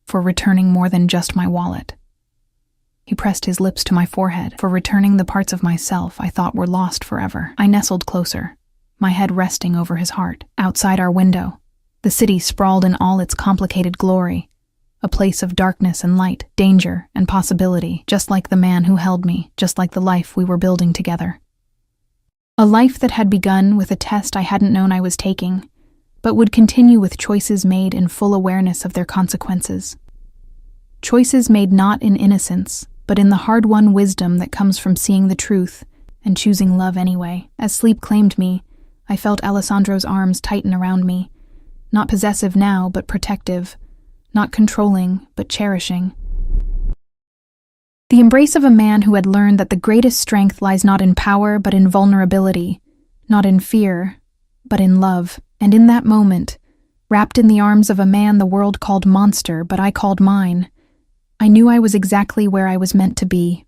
"For returning more than just my wallet." He pressed his lips to my forehead. "For returning the parts of myself I thought were lost forever." I nestled closer, my head resting over his heart. Outside our window, the city sprawled in all its complicated glory, a place of darkness and light, danger and possibility, just like the man who held me, just like the life we were building together. A life that had begun with a test I hadn't known I was taking, but would continue with choices made in full awareness of their consequences. Choices made not in innocence, but in the hard-won wisdom that comes from seeing the truth and choosing love anyway. As sleep claimed me, I felt Alessandro's arms tighten around me, not possessive now, but protective, not controlling, but cherishing. The embrace of a man who had learned that the greatest strength lies not in power, but in vulnerability, not in fear, but in love. And in that moment, wrapped in the arms of a man the world called monster, but I called mine, I knew I was exactly where I was meant to be.